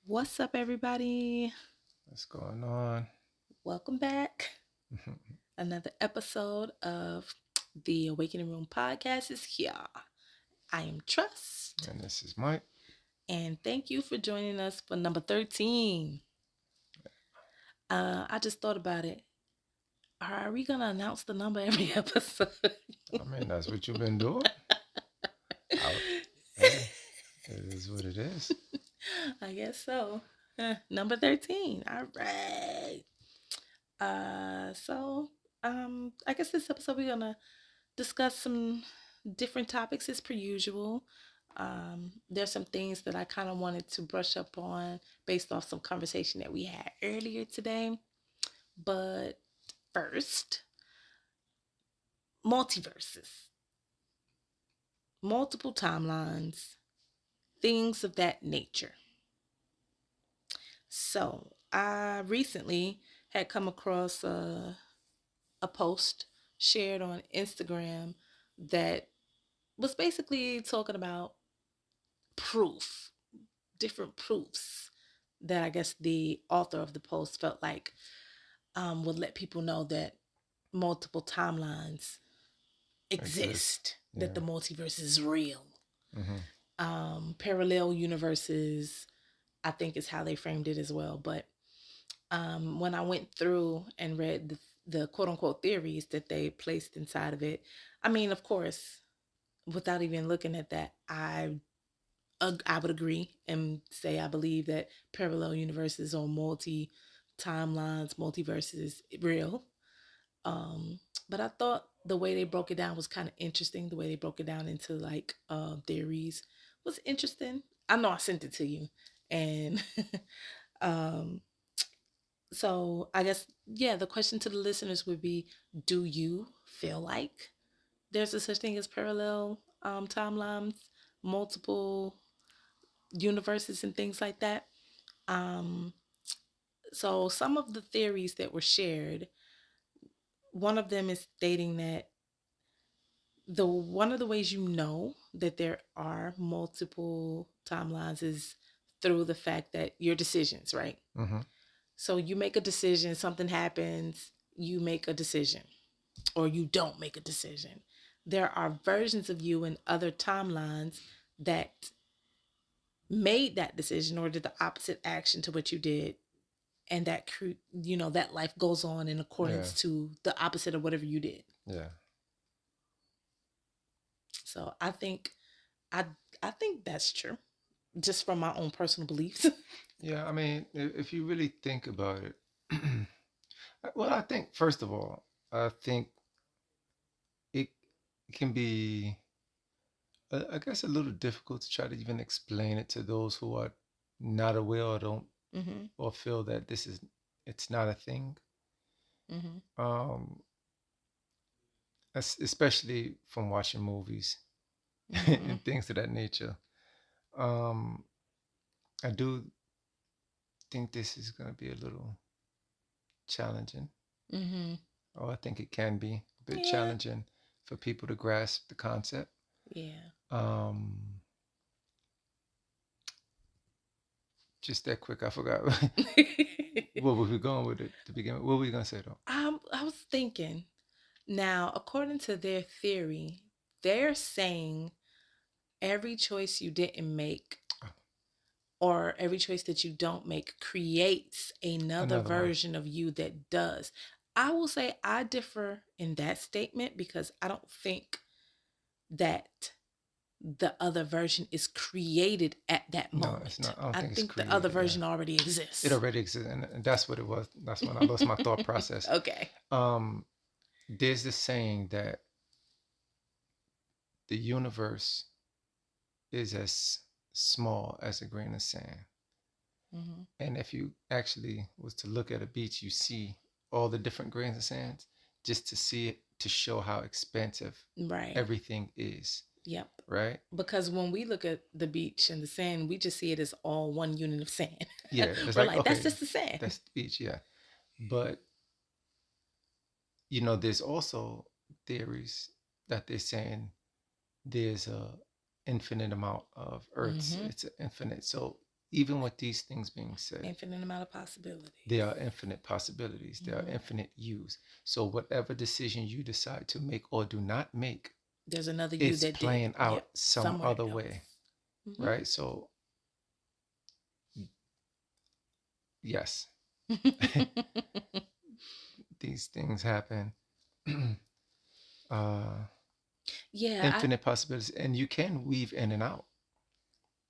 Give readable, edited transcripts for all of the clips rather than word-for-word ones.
What's up, everybody? What's going on? Welcome back. Another episode of the Awakening Room podcast is here. I am Trust, And this is Mike. and thank you for joining us for number 13. I just thought about it. Are we going to announce the number every episode? I mean, that's what you've been doing. I, hey, it is what it is. I guess so. Number 13. All right. I guess this episode we're gonna discuss some different topics as per usual. There's some things that I kind of wanted to brush up on based off some conversation that we had earlier today. But first, multiverses, multiple timelines, things of that nature. So I recently had come across a post shared on Instagram that was basically talking about proof, different proofs that I guess the author of the post felt like would let people know that multiple timelines Exists. exist, that Yeah. the multiverse is real. Mm-hmm. Parallel universes, I think, is how they framed it as well. But when I went through and read the quote unquote theories that they placed inside of it, I mean, of course, without even looking at that, I would agree and say I believe that parallel universes or multi timelines, multiverses real. Um, but I thought the way they broke it down was kind of interesting. The way they broke it down into like theories was interesting. I know I sent it to you, and um, so I guess yeah, the question to the listeners would be: do you feel like there's a such thing as parallel timelines, multiple universes, and things like that? Um, so some of the theories that were shared, one of them is stating that the one of the ways you know that there are multiple timelines is through the fact that your decisions, right? Mm-hmm. So you make a decision, something happens, you make a decision, or you don't make a decision. There are versions of you in other timelines that made that decision or did the opposite action to what you did, and that life goes on in Yeah. accordance to the opposite of whatever you did. Yeah. So I I think that's true, just from my own personal beliefs. Yeah. I mean, if you really think about it, well, I think, first of all, I think it can be, I guess, a little difficult to try to even explain it to those who are not aware or don't, Mm-hmm. or feel that it's not a thing. Mm-hmm. Um, especially from watching movies Mm-hmm. and things of that nature. Um, I do think this is going to be a little challenging, Mm-hmm. or I think it can be a bit Yeah. challenging for people to grasp the concept. Yeah. Um, just that quick, I forgot what were we going with it to begin with. What were we going to say though? I was thinking now, according to their theory, they're saying every choice you didn't make or every choice that you don't make creates another Another one. version of you that does. I will say I differ in that statement because I don't think that the other version is created at that No, it's moment. not. I don't I think it's think the other created. Yeah, version already it exists. already exists, and that's what it was. That's when I lost my thought process. Okay. Um, there's this saying that the universe is as small as a grain of sand. Mm-hmm. And if you actually was to look at a beach, you see all the different grains of sand just to see it, to show how expansive Right. everything is, Yep. right? Because when we look at the beach and the sand, we just see it as all one unit of sand. Yeah, it's We're like, like, that's okay, just the sand. that's the beach, yeah. But, there's also theories that they're saying there's a infinite amount of Earths. Mm-hmm. It's infinite. So even with these things being said, Infinite amount of possibilities. there are infinite possibilities. There are Mm-hmm. infinite yous. So whatever decision you decide to make or do not make, There's another you it's that did. playing Yep. out some Somewhere other else. way, Mm-hmm. right? So yes, these things happen. uh, Yeah. Infinite possibilities, and you can weave in and out.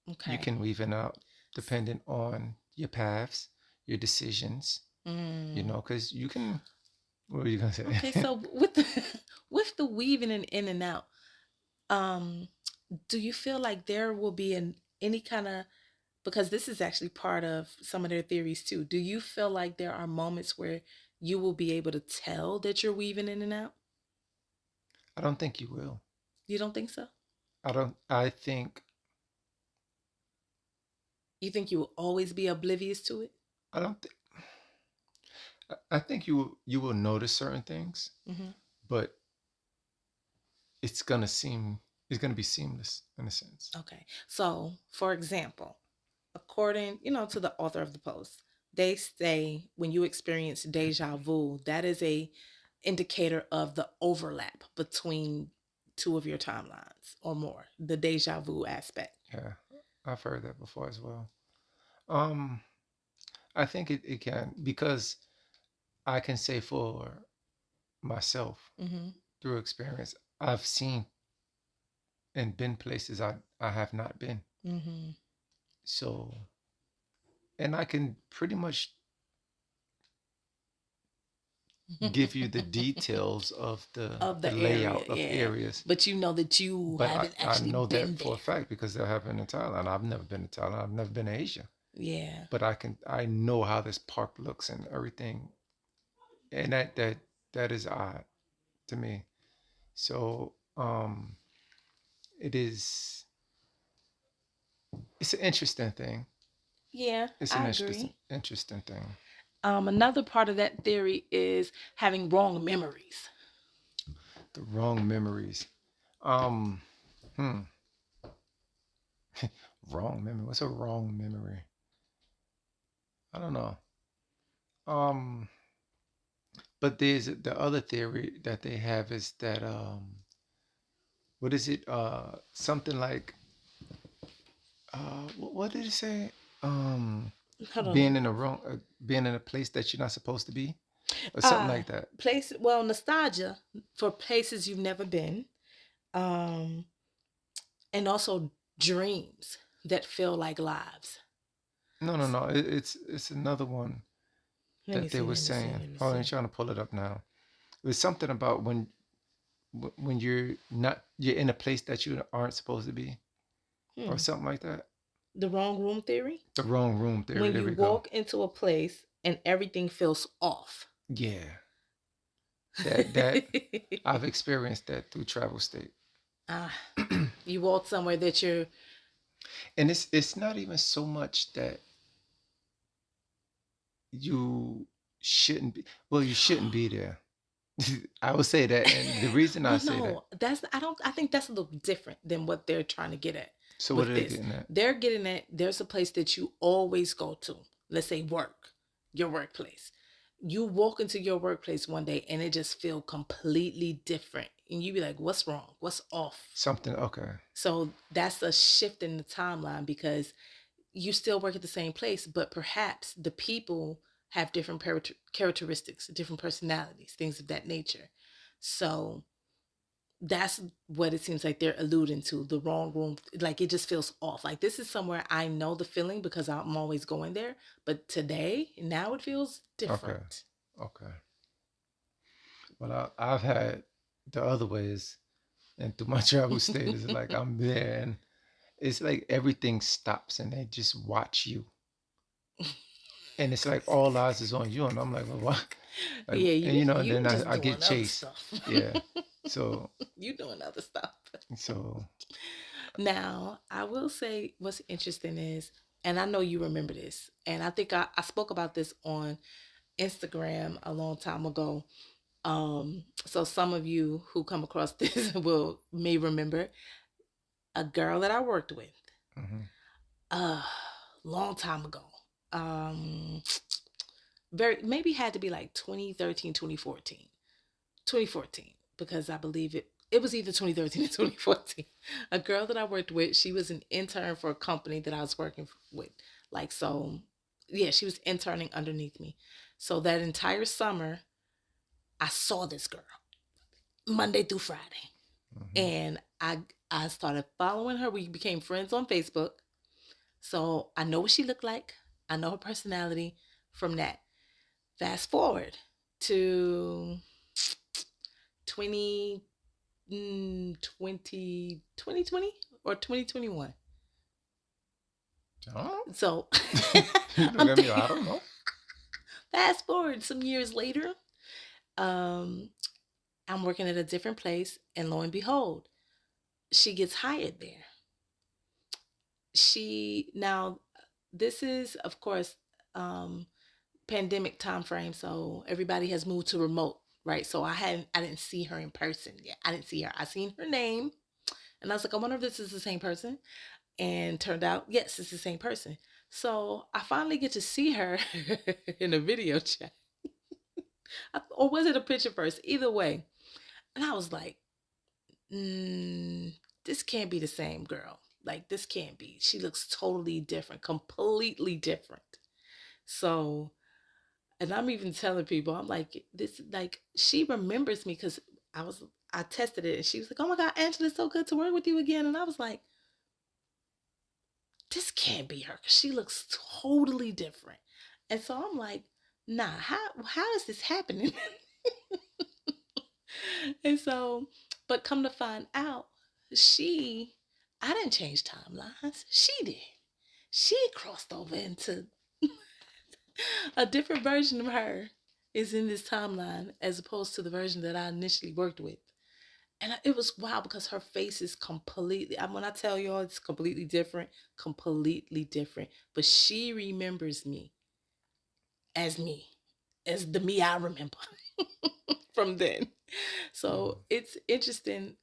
You Okay. can weave in and out depending on your paths, your decisions. Mm. Because you can. What are you gonna say? Okay. So with the with the weaving and in and out, um, do you feel like there will be any kind of, because this is actually part of some of their theories too. Do you feel like there are moments where you will be able to tell that you're weaving in and out? I don't think you will. You don't think so? I don't. I think. You think you will always be oblivious to it? I don't think. I think you will notice certain things, Hmm. but it's gonna seem it's gonna be seamless in a sense. Okay. So, for example, according, to the author of the post, they say when you experience deja vu, that is a indicator of the overlap between two of your timelines or more, the deja vu aspect. Yeah, I've heard that before as well. Um, I think it can because I can say for myself Hmm. through experience, I've seen and been places I have not been. Hmm. So, and I can pretty much give you the details of Of the the area, layout of yeah. areas, But you know that you but haven't I actually know that been for a there. fact because that happened in Thailand. I've never been to Thailand. I've never been to Asia, Yeah. but I know how this park looks and everything, and that is odd to me. So it is it's an interesting thing. Yeah, It's an I interesting agree. interesting thing. Another part of that theory is having wrong memories. The wrong memories. Um, hmm, wrong memory. What's a wrong memory? I don't know. Um, but there's the other theory that they have is that what is it? Something like what did it say? Um, Hold on. being in a wrong, being in a place that you're not supposed to be, or something Uh like that. Nostalgia for places you've never been. Um, and also dreams that feel like lives. No, no, no. It's another one Let me that they see, were let me see, saying. let me Hold on, I'm see. trying to pull it up now. It was something about when you're in a place that you aren't supposed to be, or Hmm. something like that. The wrong room theory? The wrong room theory. When There you we go. walk into a place and everything feels off. Yeah, that I've experienced that through travel state. Ah, you walk somewhere that you're. And it's not even so much that you shouldn't be. Well, you shouldn't be there. I would say that, and the reason I Well, say that. no, that's I don't. I think that's a little different than what they're trying to get at So what with are they this. getting at? They're getting at there's a place that you always go to. Let's say work, your workplace. You walk into your workplace one day and it just feel completely different, and you be like, "What's wrong? What's off?" Something. Okay. So that's a shift in the timeline because you still work at the same place, but perhaps the people have different characteristics, different personalities, things of that nature. So that's what it seems like they're alluding to, the wrong room. Like it just feels off. Like this is somewhere I know the feeling because I'm always going there, but today now it feels Okay. different. Okay. Well, I've had the other ways, and through my travel state, it's like I'm there, and it's like everything stops, and they just watch you, and it's like all eyes is on you, and I'm like, well, what? Like, Yeah, and and you then just I get doing other chased. stuff. Yeah. So You doing other stuff. so Now, I will say what's interesting is, and I know you remember this, and I think I spoke about this on Instagram a long time ago. So some of you who come across this may remember a girl that I worked with. mhm. Uh, long time ago. Um, very maybe had to be like 2013, 2014, 2014, because I believe it was either 2013 or 2014. A girl that I worked with, she was an intern for a company that I was working with. Like, so, yeah, she was interning underneath me. So that entire summer, I saw this girl Monday through Friday. Hmm. And I started following her. We became friends on Facebook. So I know what she looked like. I know her personality from that. Fast forward to 20, 2020 or 2021. Oh, So you look I'm at me. I don't know. fast forward some years later. Um, I'm working at a different place, and lo and behold, she gets hired there. She now this is of course um, pandemic time frame, so everybody has moved to remote, right? So I didn't see her in person yet. I didn't see her. I seen her name, and I was like, I wonder if this is the same person. And turned out, yes, it's the same person. So I finally get to see her in a video chat. Or was it a picture first? Either way. And I was like, mm, this can't be the same girl. Like, this can't be. She looks totally different, completely different. So, and I'm even telling people, I'm like, this, like, she remembers me because I tested it and she was like, oh my God, Angela, it's so good to work with you again. And I was like, this can't be her because she looks totally different. And so I'm like, nah, how is this happening? And so, but come to find out, she I didn't change timelines. She did. She crossed over into a different version of her is in this timeline as opposed to the version that I initially worked with. And it was wild because her face is completely, when I tell y'all it's completely different, completely different. But she remembers as me, as the me I remember from then. So it's interesting.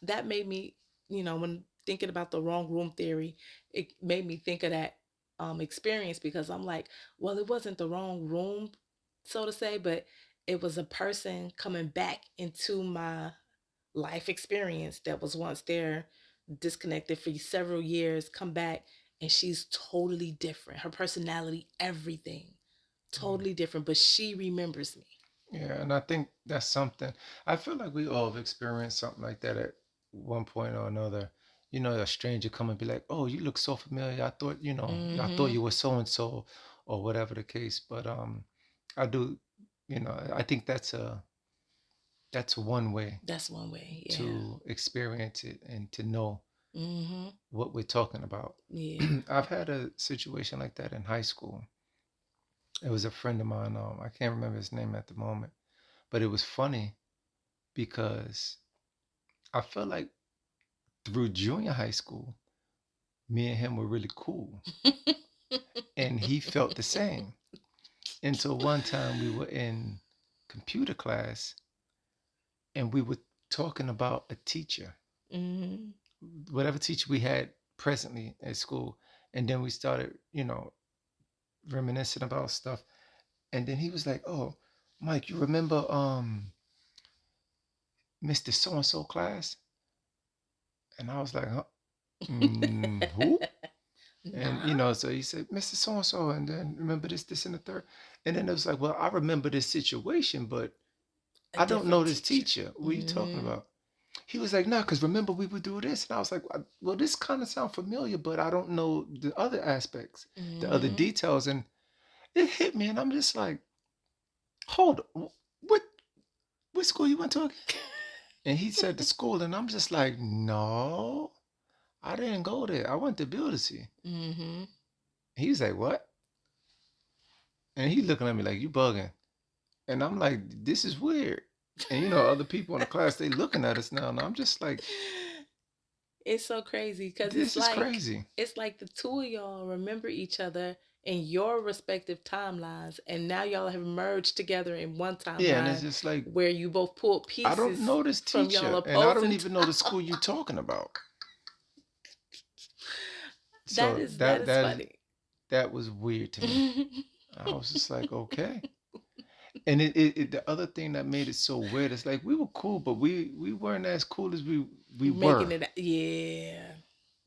That made me, when thinking about the wrong room theory, it made me think of that experience because I'm like, well, it wasn't the wrong room, so to say, but it was a person coming back into my life experience that was once there, disconnected for several years, come back, and she's totally different. Her personality, everything, Mm. totally different, but she remembers me. Yeah, and I think that's something. I feel like we all have experienced something like that at one point or another. You know, a stranger come and be like, "Oh, you look so familiar. I thought, I thought Mm-hmm. you were so and so, or whatever the case." But I do, I think that's one way That's one way. Yeah. to experience it and to know Mm-hmm. what we're talking about. Yeah. I've had a situation like that in high school. It was a friend of mine. I can't remember his name at the moment, but it was funny because I felt like through junior high school, me and him were really cool, and he felt the same. And so one time we were in computer class, and we were talking about a teacher, Mm-hmm. whatever teacher we had presently at school, and then we started, reminiscing about stuff. And then he was like, "Oh, Mike, you remember Mr. So and so class?" And I was like, "Huh? Who?" And Nah. so he said, "Mr. So and so," and then remember this, and the third. And then it was like, "Well, I remember this situation, but A I don't know different this teacher. teacher. What are you talking Mm-hmm. about?" He was like, "No, because remember we would do this." And I was like, "Well, this kind of sound familiar, but I don't know the other aspects, the other Mm-hmm. details." And it hit me, and I'm just like, "Hold, what school you went to again?" And he said the school, and I'm just like, "No, I didn't go there. I went to Buildesy." Mm-hmm. He was like, "What?" And he looking at me like, "You bugging." And I'm like, "This is weird." And other people in the class, they looking at us now, and I'm just like, It's so crazy because "This is crazy." it's like the two of y'all remember each other in your respective timelines, and now y'all have merged together in one Yeah, and it's timeline just like, where you both pulled I don't pieces know this from y'all teacher, and I don't opposing. even know the school you talking about. That So is that that is that is funny. that was weird to me. I was just like, okay. And the other thing that made it so weird is like we were cool, but we weren't as cool as we Making were. it, yeah.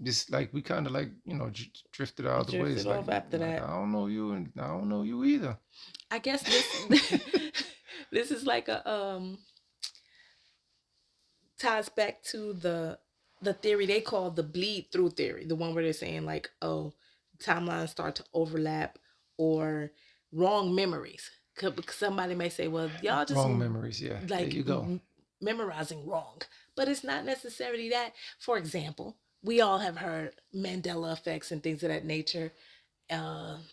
Just like we kind of like drifted out of the way. It's Drifted like off after I that. don't know you and I don't know you either. I guess this this is like a ties back to the theory they call the bleed through theory, the one where they're saying like, oh, timelines start to overlap or wrong memories. Somebody may say, well, y'all just Wrong memories. Yeah, there like you go. memorizing wrong, but it's not necessarily that. For example, we all have heard Mandela effects and things of that nature.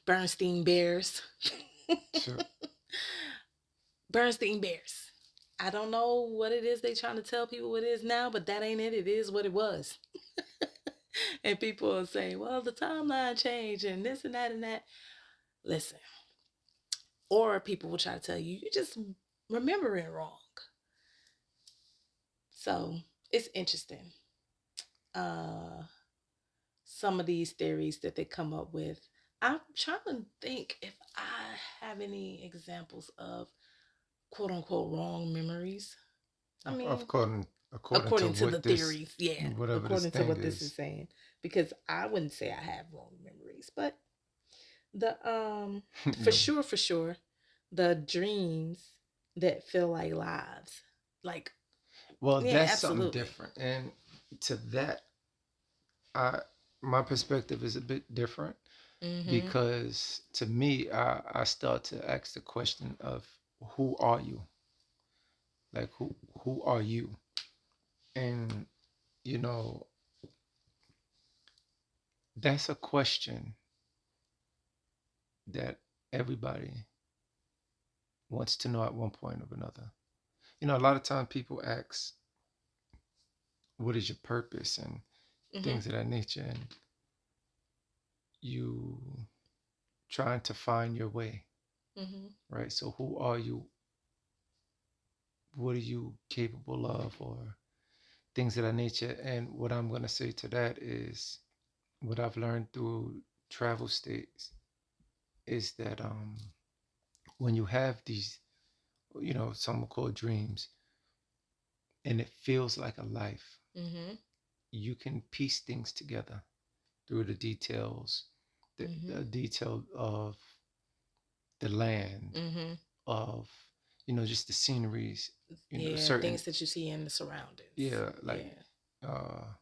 Bernstein Bears. Sure. Bernstein Bears. I don't know what it is they trying to tell people it is now, but that ain't it. It is what it was. And people are saying, well, the timeline changed and this and that and that. Listen, or people will try to tell you, you just remember it wrong. So it's interesting. Uh, some of these theories that they come up with. I'm trying to think if I have any examples of quote unquote wrong memories. I mean, According to according to the what this theories, yeah, whatever this according to thing what this is is. saying, because I wouldn't say I have wrong memories, but the No. for sure, the dreams that feel like lives, like Well, yeah, that's something absolutely. different. And to that, I my perspective is a bit different Mhm. because to me, I start to ask the question of who are you? Like who are you? And you know, that's a question that everybody wants to know at one point or another. A lot of times people ask, what is your purpose and Mhm. things of that nature, and you trying to find your way, Mhm. right? So who are you? What are you capable of, or things of that nature? And what I'm going to say to that is what I've learned through travel states is that when you have these, some call dreams, and it feels like a life, Mhm. you can piece things together through the details, the Mhm. detail of the land, Mhm. of just the sceneries, Yeah, certain, things that you see in the surroundings. yeah, like Yeah. uh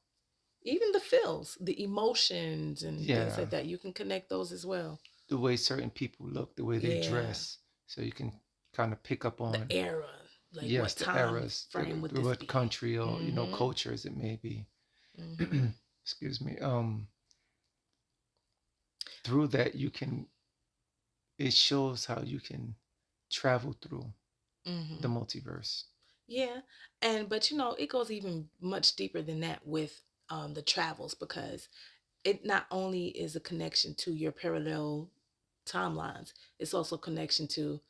Even the feels, the emotions and things yeah, like that, you can connect those as well. the way certain people look, the way they Yeah. dress, so you can kind of pick up The on, era, like yes, what the time eras, frame would this what be? country or Mm-hmm. cultures it may be. Mm-hmm. Excuse me. Through that you can, it shows how you can travel through the Mm-hmm. multiverse. Yeah. And but it goes even much deeper than that with the travels, because it not only is a connection to your parallel timelines, it's also a connection to,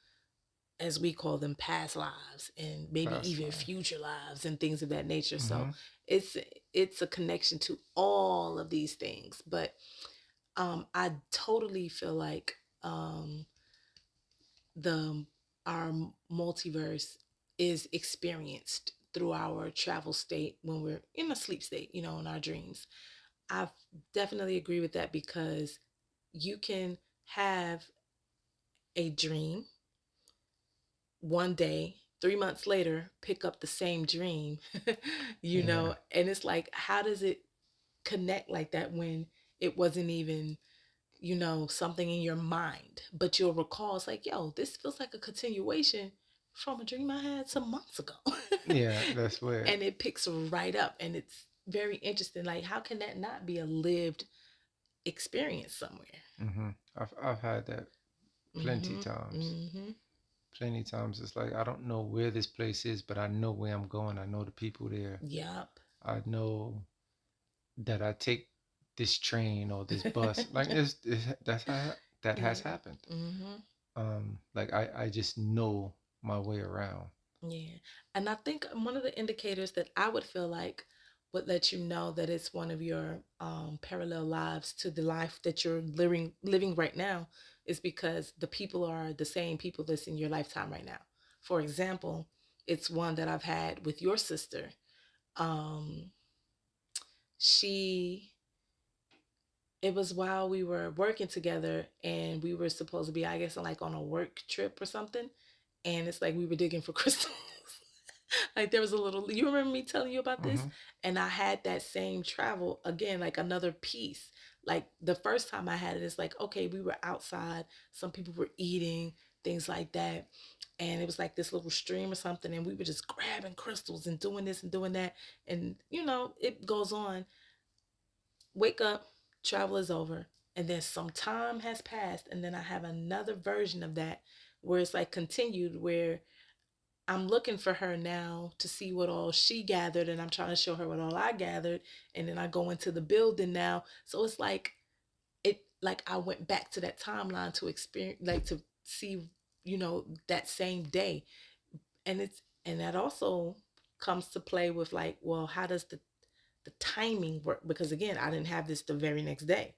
as we call them, past lives and maybe Past even life. future lives and things of that nature. So Mm-hmm. it's it's a connection to all of these things. But I totally feel like the our multiverse is experienced through our travel state when we're in a sleep state, in our dreams. I definitely agree with that, because you can have a dream one day, 3 months later, pick up the same dream, Yeah. and it's like, how does it connect like that when it wasn't even, something in your mind, but you'll recall, it's like, yo, this feels like a continuation from a dream I had some months ago. Yeah, that's where. And it picks right up, and it's very interesting. Like, how can that not be a lived experience somewhere? Mm-hmm. I've had that plenty Mm-hmm. times. Mm-hmm. Plenty times. It's like I don't know where this place is, but I know where I'm going. I know the people there. Yup. I know that I take this train or this bus. Like that's how that has Yeah. happened. Mm-hmm. Like I just know my way around. Yeah. And I think one of the indicators that I would feel like what lets you know that it's one of your parallel lives to the life that you're living right now is because the people are the same people that's in your lifetime right now. For example, it's one that I've had with your sister. Um, she it was while we were working together and we were supposed to be, I guess, like on a work trip or something. And it's like we were digging for crystals. Like there was a little, you remember me telling you about this? Mm-hmm. And I had that same travel again, like another piece. Like the first time I had it, it's like, okay, we were outside, some people were eating, things like that. And it was like this little stream or something. And we were just grabbing crystals and doing this and doing that. And, it goes on. Wake up, travel is over. And then some time has passed. And then I have another version of that where it's like continued, where I'm looking for her now to see what all she gathered, and I'm trying to show her what all I gathered. And then I go into the building now. So it's like I went back to that timeline to experience, like to see, that same day. And that also comes to play with like, well, how does the timing work? Because again, I didn't have this the very next day.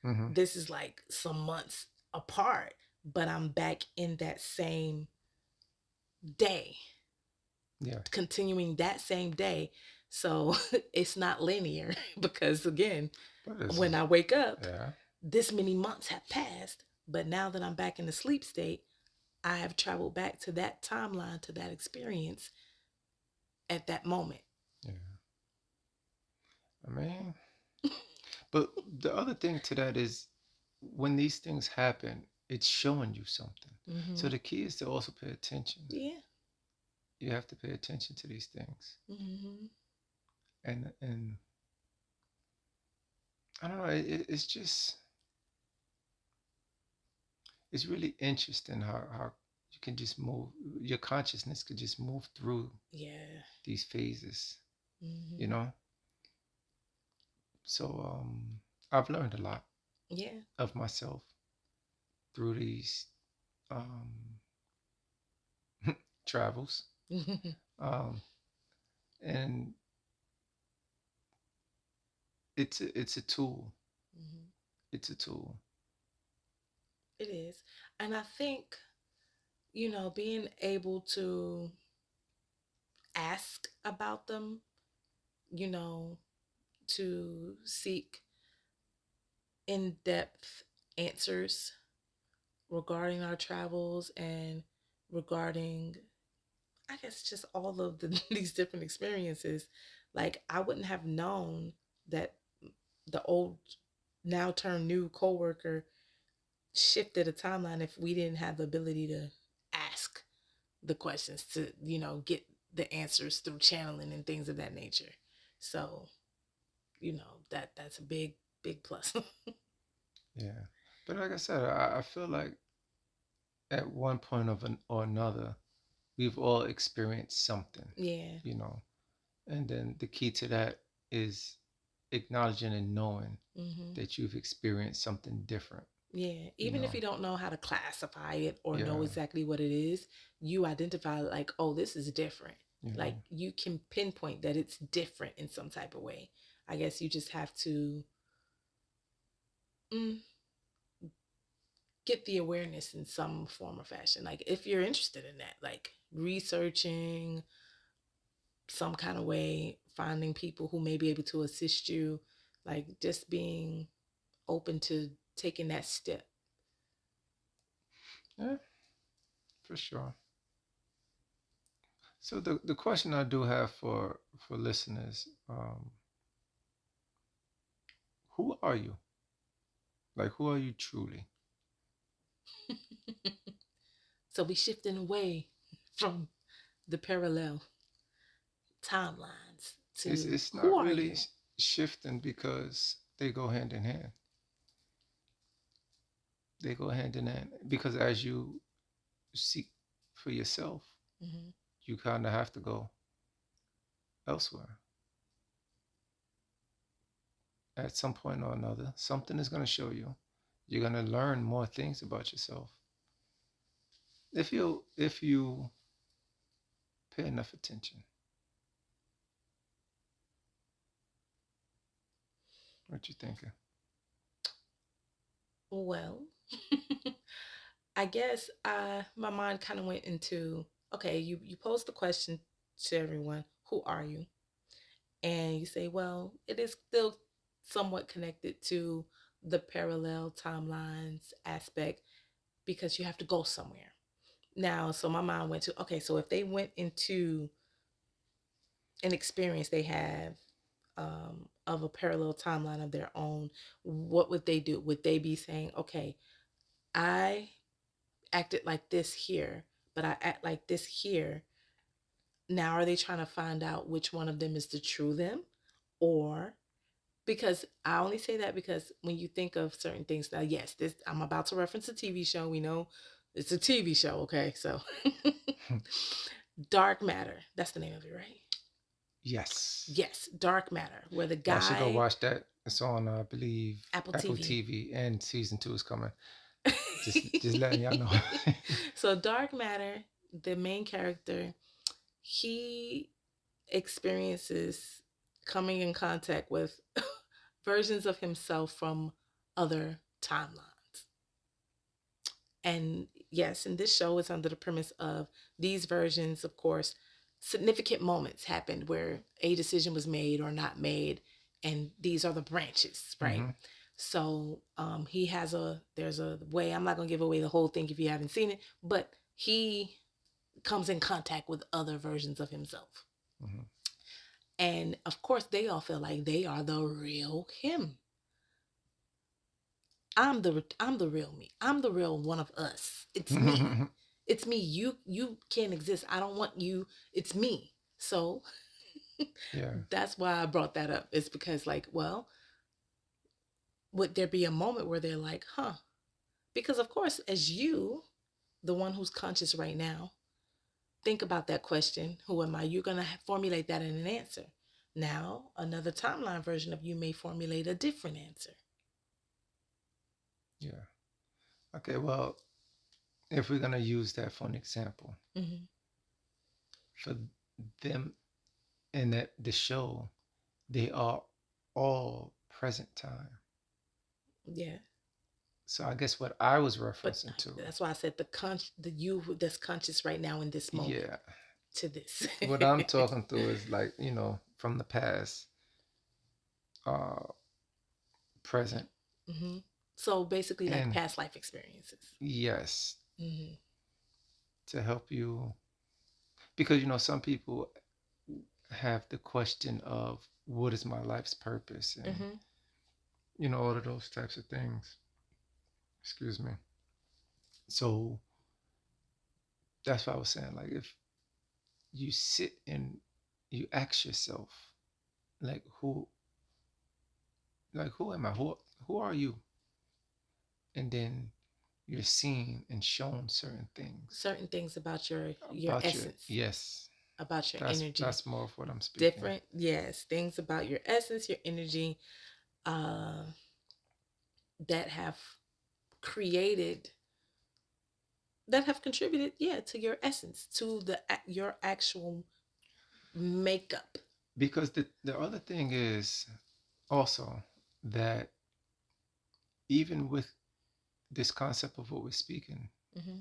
Mm-hmm. This is like some months apart, but I'm back in that same day, Yeah. continuing that same day. So it's not linear because again, But this when is, I wake up, yeah. this many months have passed. But now that I'm back in the sleep state, I have traveled back to that timeline, to that experience at that moment. Yeah. I mean, but the other thing to that is when these things happen, it's showing you something. So Mm-hmm. the key is to also pay attention. Yeah. You have to pay attention to these things. Mm-hmm. And I don't know, it's just it's really interesting how you can just move, your consciousness could just move through Yeah. these phases, you Mm-hmm. know? So I've learned a lot Yeah. of myself through these um, travels. Mm-hmm. Um, and it's a tool. It's a tool. It is. And I think, being able to ask about them, you know, to seek in depth answers regarding our travels and regarding, I guess, just all of these different experiences. Like, I wouldn't have known that the old, now turned new coworker shifted a timeline if we didn't have the ability to ask the questions to, get the answers through channeling and things of that nature. So, that's a big, big plus. Yeah. But like I said, I feel like at one point or another, we've all experienced something, Yeah. you know. And then the key to that is acknowledging and knowing Mm-hmm. that you've experienced something different, Yeah. you Even if know. you don't know how to classify it or know Yeah, exactly what it is, you identify like, oh, this is different. you Like know. you can pinpoint that it's different in some type of way. I guess you just have to mm, get the awareness in some form or fashion. Like if you're interested in that, like researching some kind of way, finding people who may be able to assist you, like just being open to taking that step. Yeah, for sure. So the question I do have for listeners, who are you? Like, who are you truly? So we shifting away from the parallel timelines to It's who not are really you? shifting because they go hand in hand. They go hand in hand because as you seek for yourself, Mm-hmm. you kind of have to go elsewhere. At some point or another, something is going to show you. You're going to learn more things about yourself if you pay enough attention. What you thinking? Well, I guess my mind kind of went into, okay, you pose the question to everyone, who are you? And you say, well, it is still somewhat connected to the parallel timelines aspect because you have to go somewhere. Now, so my mind went to, okay, so if they went into an experience they have of a parallel timeline of their own, what would they do? Would they be saying, okay, I acted like this here, but I act like this here? Now, are they trying to find out which one of them is the true them? Or because I only say that because when you think of certain things, now, yes, this I'm about to reference a TV show. We know it's a TV show, okay? So, Dark Matter, that's the name of it, right? Yes. Yes, Dark Matter, where the Y'all should go guy, watch that. It's on, I believe, Apple Apple TV. TV, and season 2 is coming. Just letting y'all know. So, Dark Matter, the main character, he experiences coming in contact with versions of himself from other timelines. And yes, in this show, it's under the premise of these versions, of course, significant moments happened where a decision was made or not made. And these are the branches, right? Hmm. So there's a way, I'm not going to give away the whole thing if you haven't seen it, but he comes in contact with other versions of himself. Hmm. And of course, they all feel like they are the real him. I'm the real me. I'm the real one of us. It's me. It's me. You can't exist. I don't want you. It's me. So Yeah. that's why I brought that up. It's because like, well, would there be a moment where they're like, huh? Because of course, as you, the one who's conscious right now, think about that question, who am I? You're going to formulate that in an answer. Now, another timeline version of you may formulate a different answer. Yeah. Okay, well, if we're gonna use that for an example, Mm-hmm. for them in that the show, they are all present time. Yeah. So I guess what I was But referencing to, that's why I said the you that's conscious right now in this moment yeah, to this. what I'm talking through is like, from the past, uh, present, Hmm. So basically, like and past life experiences. yes, Hmm. to help you, because some people have the question of what is my life's purpose, and Hmm. all of those types of things. Excuse me. So that's what I was saying. Like, if you sit and you ask yourself, like, who am I? Who are you? And then you're seen and shown certain things Certain things about your about your, essence, yes. about your That's energy. that's more of what I'm speaking. Different, yes, things about your essence, your energy, uh, that have created, that have contributed, yeah, to your essence, to your actual makeup. Because the other thing is also that even with this concept of what we're speaking, Hmm.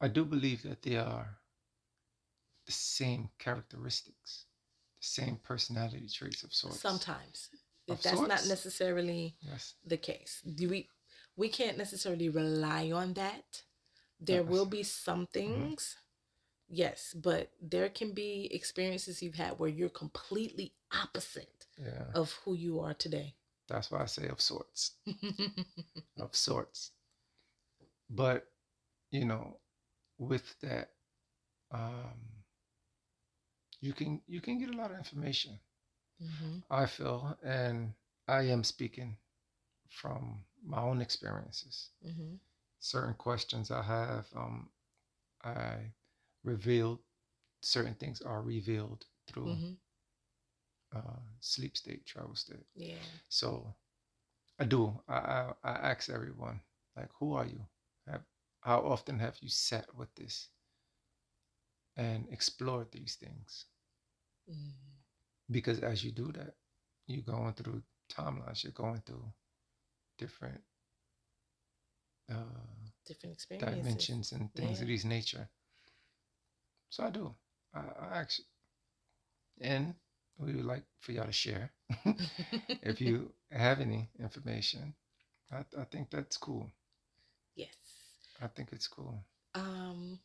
I do believe that they are the same characteristics, the same personality traits of sorts. Sometimes Of that's not sorts? necessarily Yes. the case. Do we can't necessarily rely on that. There will Yes. be some Hmm. things, yes, but there can be experiences you've had where you're completely opposite Yeah. of who you are today. That's why I say of sorts. Of sorts. But, you know, with that, um, you can get a lot of information, Hmm. I feel, and I am speaking from my own experiences. Hmm. Certain questions I have, I revealed, certain things are revealed through Hmm. sleep state, travel state. Yeah. So I do. I ask everyone, like, who are you? Have, how often have you sat with this and explored these things? Hmm. Because as you do that, you're going through. timelines. You're going through different uh, Different experiences. dimensions and things Yeah. of these nature. So I do. I actually, and we would like for y'all to share if you have any information. I think that's cool. Yes. I think it's cool. Um,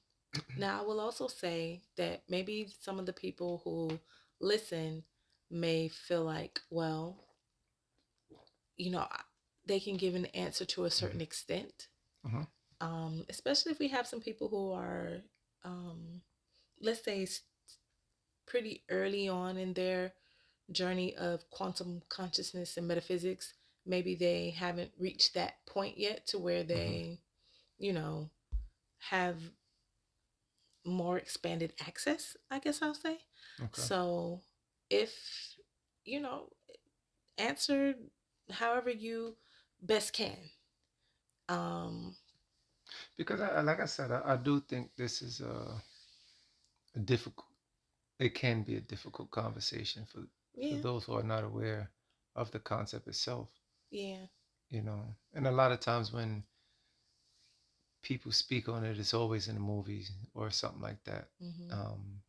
Now, I will also say that maybe some of the people who listen may feel like, well, you know, they can give an answer to a certain extent, Mm-hmm. especially if we have some people who are, um, let's say, pretty early on in their journey of quantum consciousness and metaphysics. Maybe they haven't reached that point yet to where Mm-hmm. they, you know, have more expanded access, I guess I'll say. Okay. So if, you know, answer however you best can. Um, Because like I said, I do think this is a difficult. It can be a difficult conversation for yeah, those who are not aware of the concept itself. yeah. And a lot of times when people speak on it, it's always in a movie or something like that. Mm-hmm. Um,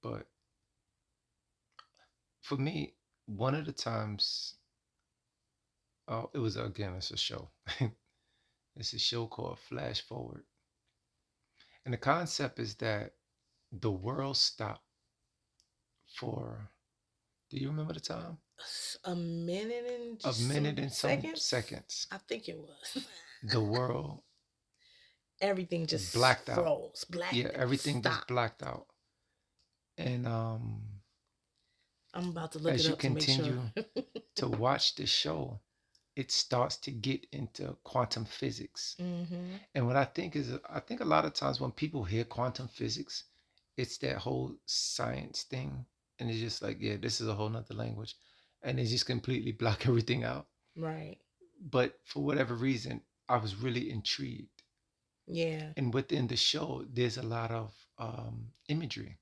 but for me, one of the times, oh, it was again, it's a show. It's a show called Flash Forward, and the concept is that the world stopped for. Do you remember the time? A minute and A some minute and some seconds. seconds. I think it was. The world Everything just blacked out. froze, black, Yeah, everything just stop. blacked out. And I'm about to look as it you up to make sure. continue to watch the show, it starts to get into quantum physics. Mm-hmm. And what I think is, I think a lot of times when people hear quantum physics, it's that whole science thing. And it's just like, yeah, this is a whole nother language. And they just completely block everything out. Right. But for whatever reason, I was really intrigued. Yeah. And within the show, there's a lot of imagery.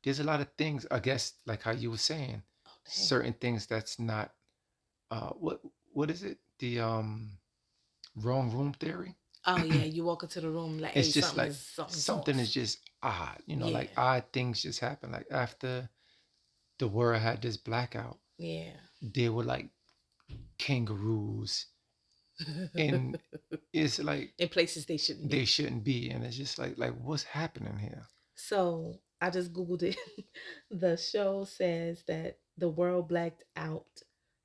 There's a lot of things, I guess, like how you were saying, Oh dang. certain things that's not what is it? The wrong room theory. Oh yeah, you walk into the room like, It's hey, just like something's something is off. just odd, Yeah. like odd things just happen. Like after the world had this blackout, Yeah. there were like kangaroos, and it's like In places they shouldn't they be. shouldn't be, and it's just like what's happening here? So I just Googled it. The show says that the world blacked out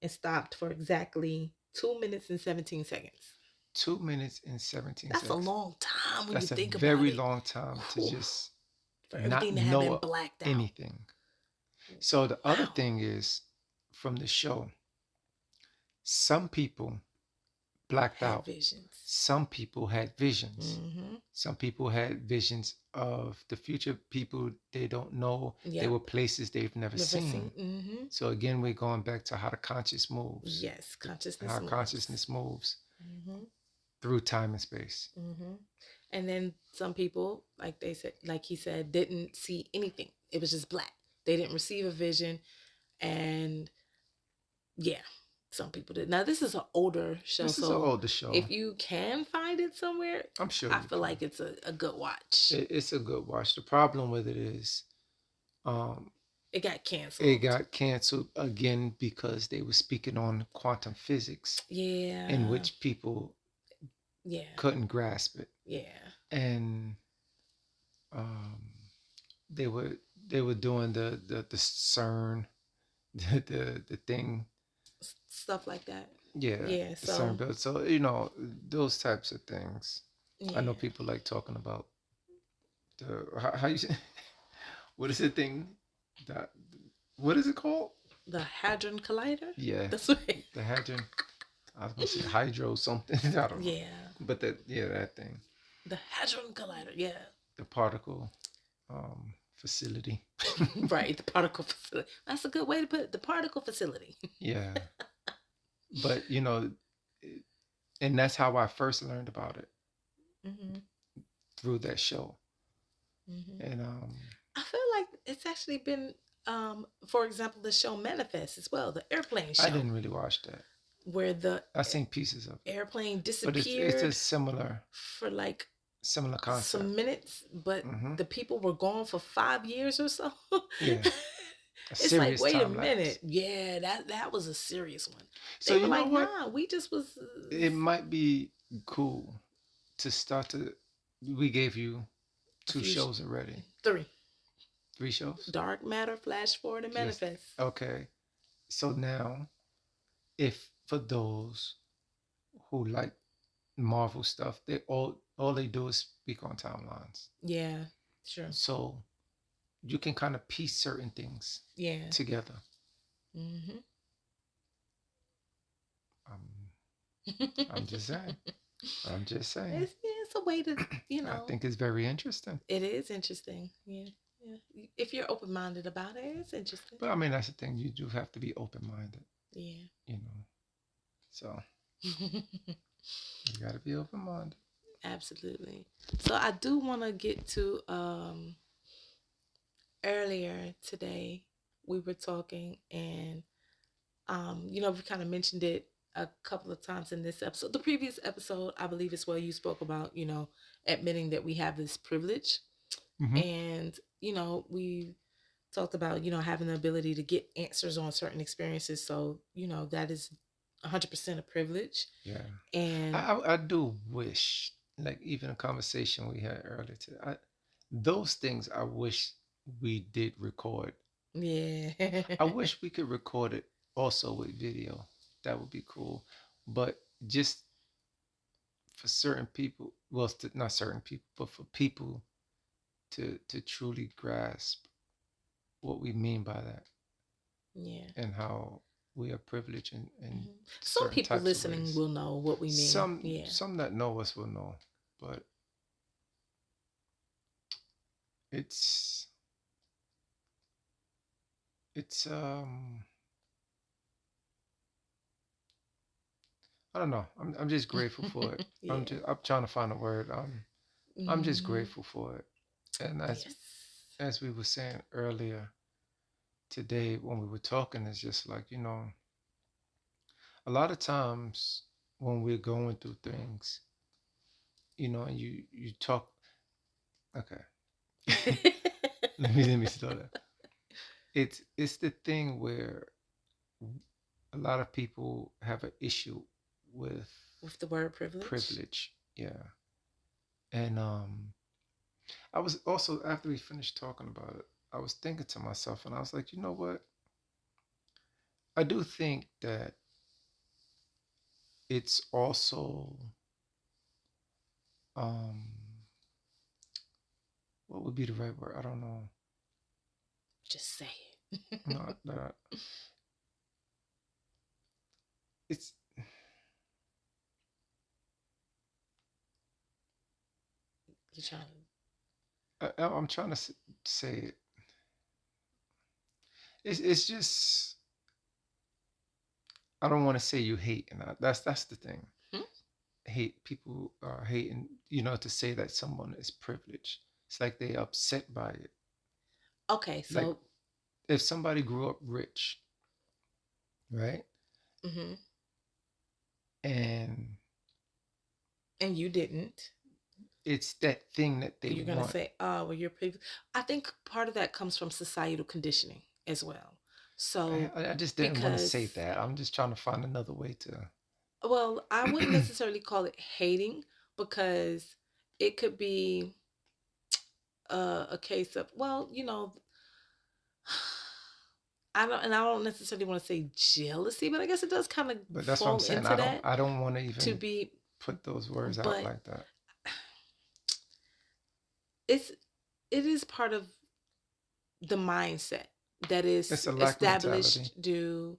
and stopped for exactly 2 minutes and 17 seconds. 2 minutes and 17 That's a seconds. long time when you That's a think about very it. long time to Whew. just For not everything to have been know blacked out. anything. So the other Wow. thing is from the show, some people blacked Had out. visions. Some people had visions. Mm-hmm. Some people had visions of the future people they don't know. There were Yep. places they've never Never seen. seen. Mm-hmm. So again, we're going back to how the conscious moves, Yes. Consciousness how moves. consciousness moves Mm-hmm. through time and space. Mm-hmm. And then some people, like they said, like he said, didn't see anything. It was just black. They didn't receive a vision. And yeah, some people did. Now, this is an older show. This is an So older show. if you can find it somewhere, I'm sure I you feel can. like it's a good watch. It's a good watch. The problem with it is, um, It got it canceled. got canceled again because they were speaking on quantum physics, in Yeah. which people Yeah. couldn't grasp it, Yeah. and um, they were doing the CERN, the thing, Stuff like that. yeah, Yeah. the CERN So, build. So those types of things. I know yeah. people like talking about the how you say what is the thing that what is it called? The Hadron Collider? Yeah, That's right. the hadron. I was gonna say hydro something. I don't know, Yeah. but that thing, The Hadron Collider. Yeah. the particle facility. Right. The particle facility. That's a good way to put it. The particle facility. Yeah, but and that's how I first learned about it, Mm-hmm. through that show. Mm-hmm. And I feel like it's actually been For example, the show Manifest as well, the airplane I show, didn't really watch that. where the I seen pieces of it, airplane but it's a disappeared for like similar concept. some minutes, but Hmm. the people were gone for 5 years or so. Yeah, a It's like, serious wait a time lapse. minute, yeah, that was a serious one. So They were you know like, what? nah, we just was It might be cool to start to. We gave you a two few shows already. three: 3 shows. Dark Matter, Flash Forward, and Just Manifest. okay. So now, if for those who like Marvel stuff, all they do is speak on timelines. Yeah, sure. So you can kind of piece certain things Yeah. together. Hmm. Um, I'm just saying. I'm just saying. It's a way to, I think it's very interesting. it is interesting. Yeah, yeah. If you're open minded about it, it's interesting. But I mean, that's the thing. You do have to be open minded, Yeah. you know. So you got to be open minded. Absolutely. So I do want to get to earlier today we were talking, and we kind of mentioned it a couple of times in this episode. The previous episode, I believe, is where you spoke about, admitting that we have this privilege. Hmm. And, we talked about, having the ability to get answers on certain experiences. So, that is 100% a privilege. Yeah. And I do wish, like even a conversation we had earlier today, those things I wish we did record. yeah. I wish we could record it also with video. That would be cool. But just for certain people, well, not certain people, but for people to truly grasp what we mean by that Yeah. and how we are privileged in Mhm. Some certain people types of listening ways. will know what we mean. Yeah. Some that know us will know, but it's it's I don't know. I'm just grateful for it. Yeah. I'm trying to find a word. I'm just Hmm. grateful for it. And Yes. as we were saying earlier today when we were talking, it's just like, a lot of times when we're going through things, and you talk, okay. Let me slow down. It's the thing where a lot of people have an issue with With the word privilege. privilege. Yeah. And I was also, after we finished talking about it, I was thinking to myself, and I was like, you know what? I do think that it's also, um, what would be the right word? I don't know. Just say it. Not that it's. You're trying I'm trying to say it. It's just. I don't want to say you hate, and that's the thing. to. Hmm? Hate people are hating. To say that someone is privileged, it's like they upset by it. Okay, Like so. if somebody grew up rich, right? Hmm. And And you didn't. it's that thing that they You're gonna want. say, "Oh, well, you're privileged." I think part of that comes from societal conditioning as well. So, I just didn't want to say because, that. I'm just trying to find another way to. well, I wouldn't necessarily call it hating, because it could be a case of, well, I don't necessarily want to say jealousy, but I guess it does kind of But that's what I'm fall saying. into that, I don't want to to even be, put those words out but like that. it's it is part of the mindset that It's is a lack mentality. established due,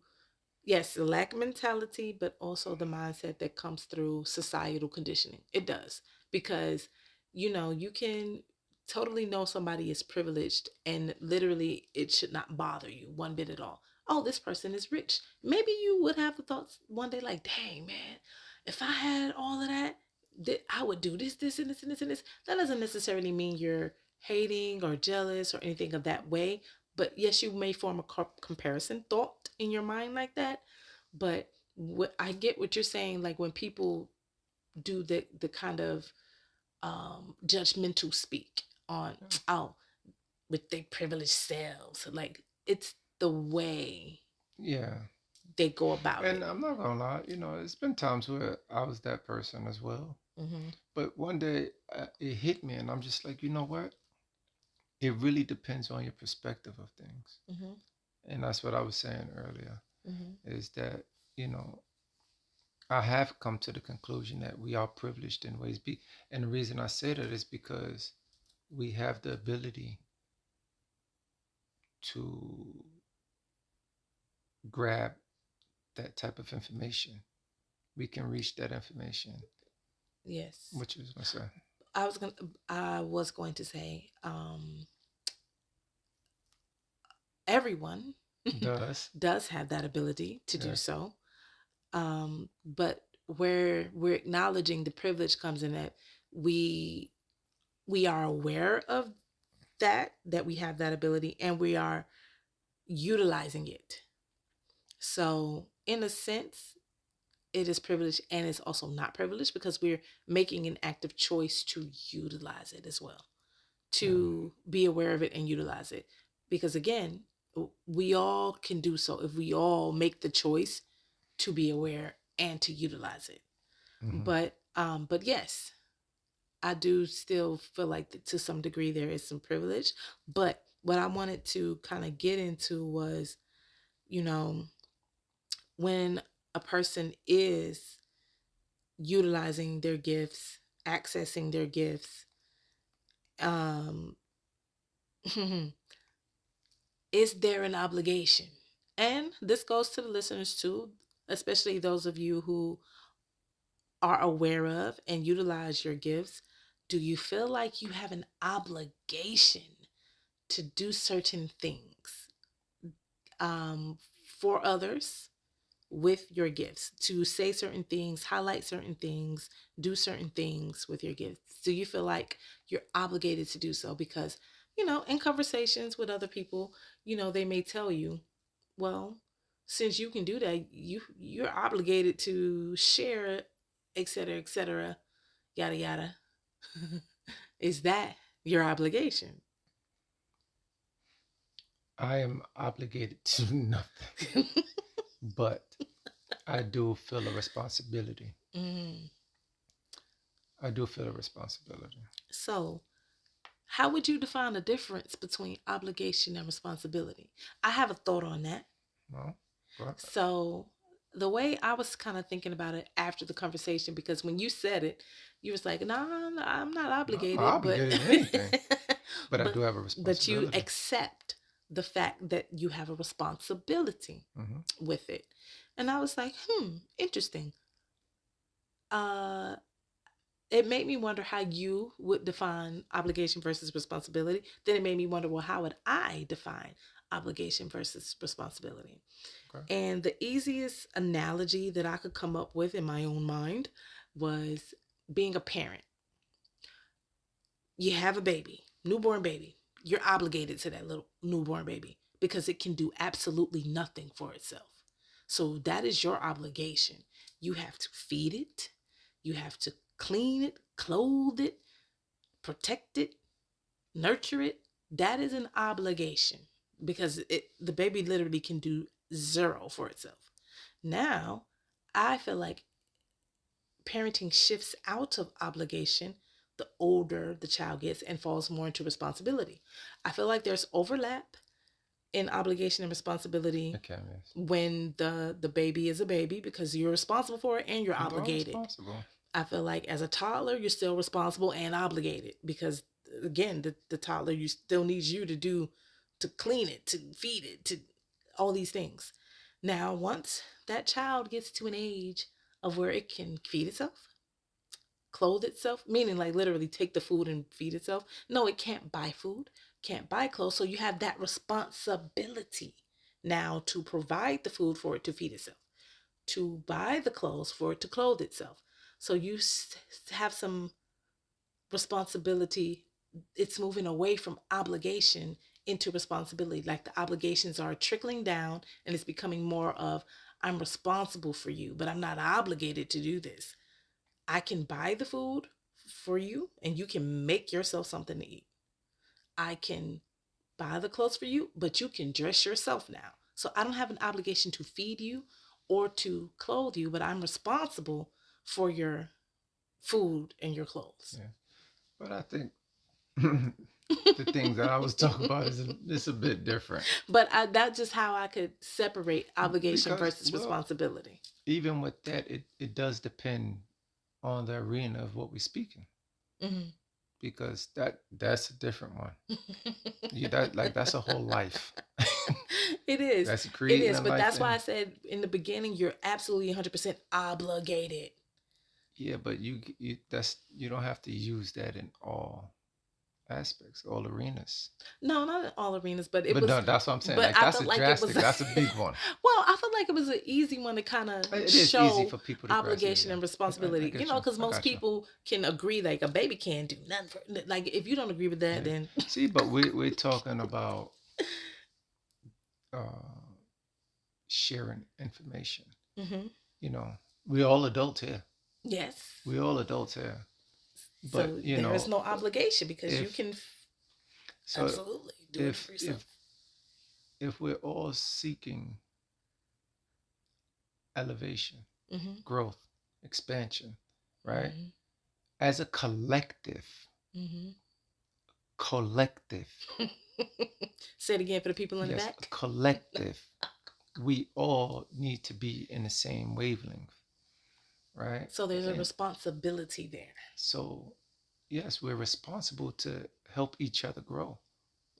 yes, the lack mentality, but also the mindset that comes through societal conditioning. It does, because you can totally know somebody is privileged, and literally it should not bother you one bit at all. Oh, this person is rich. Maybe you would have the thoughts one day like, dang man, if I had all of that, I would do this, and this, and this, and this. That doesn't necessarily mean you're hating or jealous or anything of that way, But yes, you may form a comparison thought in your mind like that. But what I get what you're saying, like when people do the kind of judgmental speak on, Yeah. oh, with their privileged selves, like it's the way Yeah. they go about And it. I'm not gonna lie, it's been times where I was that person as well. Mm-hmm. But one day it hit me, and I'm just like, you know what? It really depends on your perspective of things. Mm-hmm. And that's what I was saying earlier, Mm-hmm. is that, you know, I have come to the conclusion that we are privileged in ways. And the reason I say that is because we have the ability to grab that type of information. We can reach that information. Yes. What you was gonna say? I was going to say, everyone Does. does have that ability to do Yes. so. But where we're acknowledging the privilege comes in that we we are aware of that we have that ability and we are utilizing it. So in a sense, it is privileged and it's also not privileged because we're making an active choice to utilize it as well, Yeah. to be aware of it and utilize it. Because again, we all can do so if we all make the choice to be aware and to utilize it. Hmm. But yes, I do still feel like that to some degree there is some privilege. But what I wanted to kind of get into was, you know, when a person is utilizing their gifts, accessing their gifts, um, is there an obligation? And this goes to the listeners too, especially those of you who are aware of and utilize your gifts. Do you feel like you have an obligation to do certain things um, for others with your gifts, to say certain things, highlight certain things, do certain things with your gifts? Do you feel like you're obligated to do so? Because, in conversations with other people, they may tell you, well, since you can do that, you're obligated to share, et cetera, yada yada. Is that your obligation? I am obligated to nothing, but I do feel a responsibility. Mm. I do feel a responsibility. So, how would you define the difference between obligation and responsibility? I have a thought on that. No, but So, the way I was kind of thinking about it after the conversation, because when you said it, you was like, "No, nah, I'm not no, I'm not obligated," but obligated to anything. But I but do have a but you responsibility. accept the fact that you have a responsibility Hmm. with it. And I was like, interesting. Uh, it made me wonder how you would define obligation versus responsibility. Then it made me wonder, well, how would I define obligation versus responsibility? Okay. And the easiest analogy that I could come up with in my own mind was being a parent. You have a baby, newborn baby. You're obligated to that little newborn baby because it can do absolutely nothing for itself. So that is your obligation. You have to feed it, you have to clean it, clothe it, protect it, nurture it. That is an obligation because the baby literally can do zero for itself. Now, I feel like parenting shifts out of obligation the older the child gets and falls more into responsibility. I feel like there's overlap in obligation and responsibility Okay, yes. when the baby is a baby because you're responsible for it and you're You are obligated. responsible. I feel like as a toddler, you're still responsible and obligated because again, the toddler you still needs you to clean it, to feed it, to all these things. Now, once that child gets to an age of where it can feed itself, clothe itself, meaning like literally take the food and feed itself. No, it can't buy food, can't buy clothes. So you have that responsibility now to provide the food for it to feed itself, to buy the clothes for it to clothe itself. So you have some responsibility. It's moving away from obligation into responsibility. Like the obligations are trickling down and it's becoming more of, I'm responsible for you, but I'm not obligated to do this. I can buy the food for you and you can make yourself something to eat. I can buy the clothes for you, but you can dress yourself now. So I don't have an obligation to feed you or to clothe you, but I'm responsible for your food and your clothes. Yeah. But I think the things that I was talking about is a bit different. But that's just how I could separate obligation Because, versus well, responsibility. even with that, it does depend on the arena of what we're speaking. Mm-hmm. Because that's a different one. That's a whole life. It is. That's It creating is. a But life. that's why I said in the beginning, you're absolutely 100% obligated. Yeah, but you don't have to use that in all aspects, all arenas. No, not in all arenas, but it But was. no, that's what I'm saying. But Like I that's felt a like it drastic. was. That's a big one. Well, I felt like it was an easy one to kind of It is easy show for people to grasp. Yeah, obligation yeah. and I responsibility. get you. Because I most got you. people can agree like a baby can't do nothing. Like if you don't agree with that, Yeah. then See, but we're talking about uh, sharing information. hmm You know, we're all adults here. yes. We're all adults here. But So there is no obligation because you if can so, absolutely do it if for if yourself. if we're all seeking elevation, hmm growth, expansion, right? hmm As a collective, hmm collective, Say it again for the people in the yes, a back. collective, we all need to be in the same wavelength, right? So there's a And responsibility there. so, yes, we're responsible to help each other grow,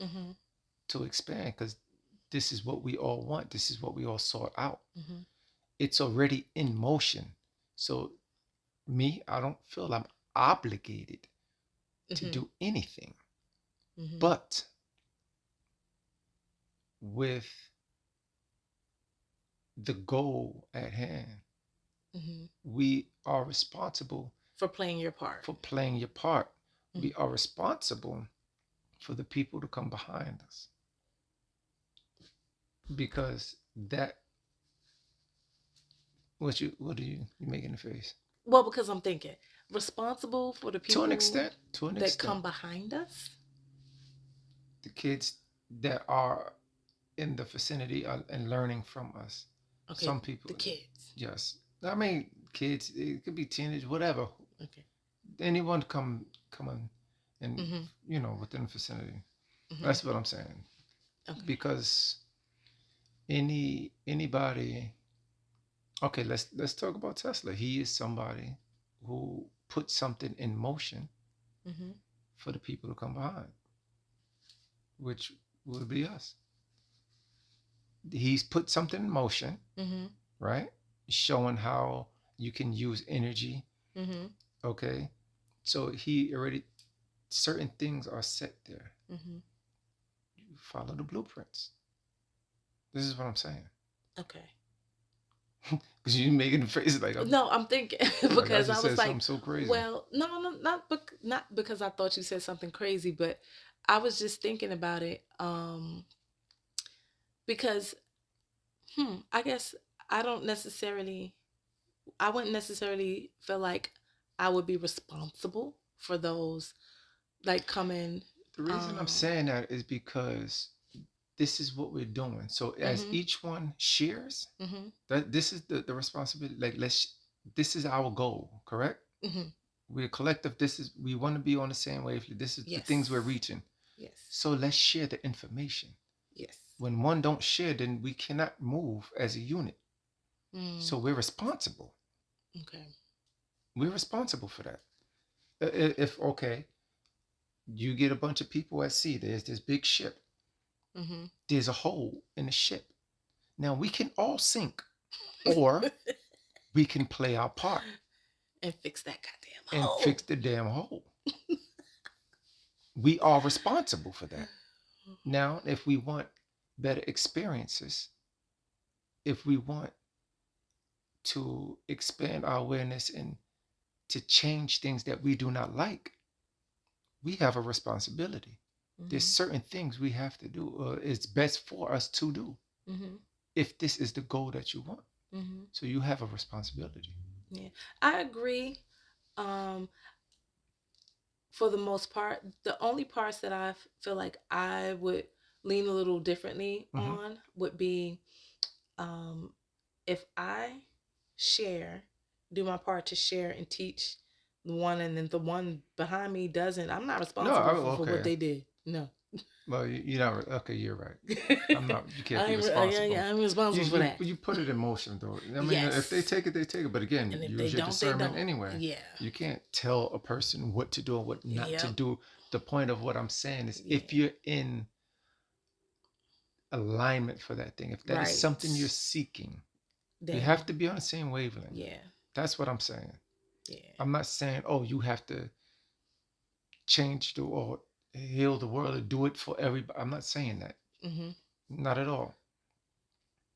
hmm to expand, because this is what we all want. This is what we all sought out. hmm It's already in motion. So, me, I don't feel I'm obligated to hmm do anything. hmm But with the goal at hand, hmm we are responsible For playing your part. for playing your part. Mm-hmm. We are responsible for the people to come behind us. Because that what do you making the face? Well, because I'm thinking responsible for the To an people extent, to an that extent. come behind us. The kids that are in the vicinity and learning from us. Okay, Some people, the kids. yes. I mean, kids. It could be teenage, whatever. Okay. Anyone come on, and Mm-hmm. within the vicinity. Mm-hmm. That's what I'm saying. Okay. Because anybody. Okay, let's talk about Tesla. He is somebody who put something in motion Mm-hmm. for the people to come behind, which would be us. He's put something in motion, Mm-hmm. right? Showing how you can use energy. Mm-hmm. Okay. So he already, certain things are set there. Mm-hmm. You follow the blueprints. This is what I'm saying. Okay. Because you making the face like No, I'm thinking like I because I just was said like, something so crazy. well, no, not because I thought you said something crazy, but I was just thinking about it. Because I guess I don't necessarily, I wouldn't necessarily feel like I would be responsible for those like coming. The reason I'm saying that is because this is what we're doing. So as Mm-hmm. each one shares, Mm-hmm. that this is the responsibility. Like this is our goal, correct? Mm-hmm. We're collective. We want to be on the same wavelength. This is the Yes. things we're reaching. Yes. So let's share the information. Yes. When one don't share, then we cannot move as a unit. So we're responsible. Okay. We're responsible for that. If okay, you get a bunch of people at sea. There's this big ship. Mm-hmm. There's a hole in the ship. Now we can all sink, or we can play our part and fix that goddamn hole. and fix the damn hole. We are responsible for that. Now, if we want better experiences, if we want to expand our awareness and to change things that we do not like, we have a responsibility. There's Mm-hmm. certain things we have to do, or it's best for us to do Mm-hmm. if this is the goal that you want. Mm-hmm. So you have a responsibility. Yeah, I agree. Um, for the most part, the only parts that feel like I would lean a little differently Mm-hmm. on would be um, if I share, do my part to share and teach the one, and then the one behind me doesn't, I'm not No, responsible for what okay. they did. No. Well, you're not okay. You're right. I'm not. You can't be Yeah, responsible. yeah, I'm You responsible for you that. you put it in motion though. I mean, if they Yes. take it, they take it. But again, And if they use your don't, they discernment don't. anyway. Yeah. You can't tell a person what to do and what not to Yep. do. The point of what I'm saying is, Yeah. if you're in alignment for that thing, if that is Right. something you're seeking, you Then, have to be on the same wavelength. yeah. That's what I'm saying. Yeah. I'm not saying, oh, you have to change the or heal the world or do it for everybody. I'm not saying that. Mm-hmm. Not at all.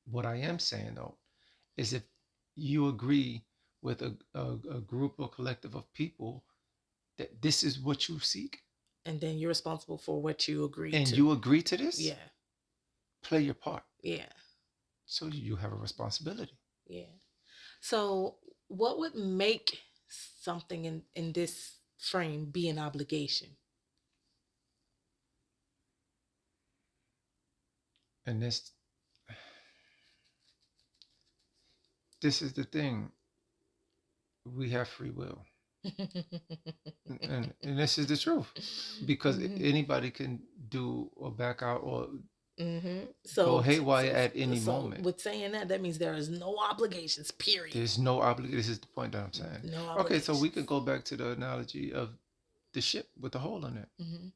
What I am saying though is if you agree with a group or collective of people that this is what you seek And then you're responsible for what you agree and to. you agree to this, Yeah. play your part. Yeah. So you have a responsibility. Yeah. So, what would make something in this frame be an obligation? And this is the thing. We have free will. And this is the truth. Because Mm-hmm. anybody can do or back out or Mm-hmm. go So, haywire at any moment. with saying that, that means there is no obligations. Period. There's no obligation. This is the point that I'm saying. No Okay, so we obligations. could go back to the analogy of the ship with the hole in it. Mm-hmm.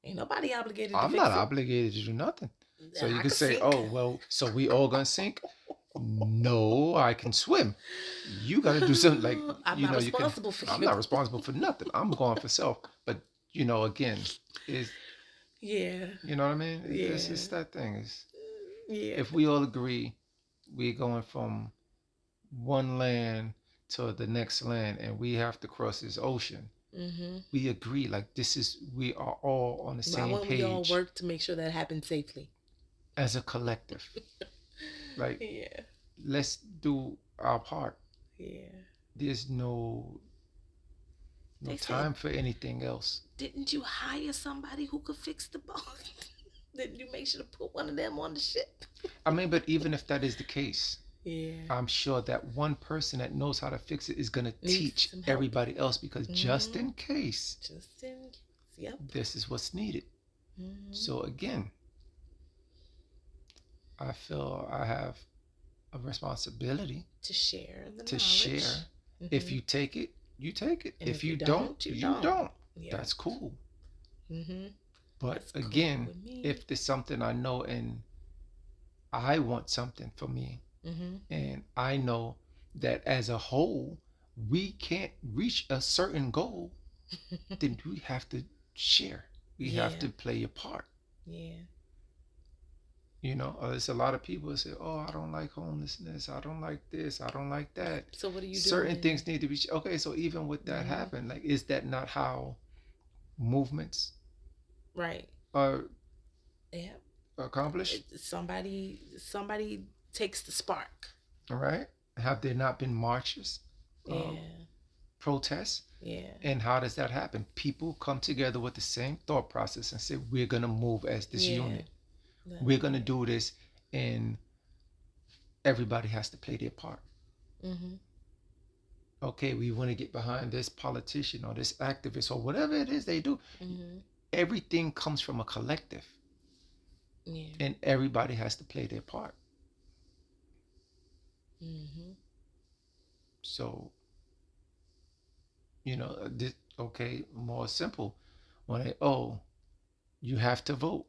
Ain't nobody obligated to I'm fix not it. obligated to do nothing. So you I could can say, sink. oh, well, so we all gonna sink? No, I can swim. You got to do something like, I'm you not know, you can. responsible for I'm you. not responsible for nothing. I'm going for self. But, again, is, Yeah. you know what I mean? Yeah. It's that thing. Is Yeah. if we all agree we're going from one land to the next land and we have to cross this ocean, Mm-hmm. we agree like we are all on the Why same won't we all page work to make sure that happens safely? as a collective. Like, Yeah. let's do our part. Yeah. There's no They time said, for anything else. didn't you hire somebody who could fix the boat? Didn't you make sure to put one of them on the ship? I mean, but even if that is the case, Yeah. I'm sure that one person that knows how to fix it is going to Needs teach some help. everybody else because just in case, Just in case. Yep. this is what's needed. Mm-hmm. So again, I feel I have a responsibility To share the to knowledge. share. Mm-hmm. If you take it, you take it. And If you don't, you don't. Yeah. That's cool. Mm-hmm. But That's cool again, with me. if there's something I know and I want something for me, Mm-hmm. and I know that as a whole, we can't reach a certain goal, then we have to share. We have to play a part. Yeah. There's a lot of people that say, oh, I don't like homelessness. I don't like this. I don't like that. So what do you do? Certain things need to be, okay, so even with that happen, like, is that not how movements Right. are Yeah. accomplished? Somebody takes the spark. All right. Have there not been marches? Yeah. Protests? Yeah. And how does that happen? People come together with the same thought process and say, we're going to move as this unit. We're going to do this, and everybody has to play their part. Mm-hmm. Okay, we want to get behind this politician or this activist or whatever it is they do. Mm-hmm. Everything comes from a collective. Yeah. And everybody has to play their part. Mm-hmm. So, okay, more simple. When you have to vote.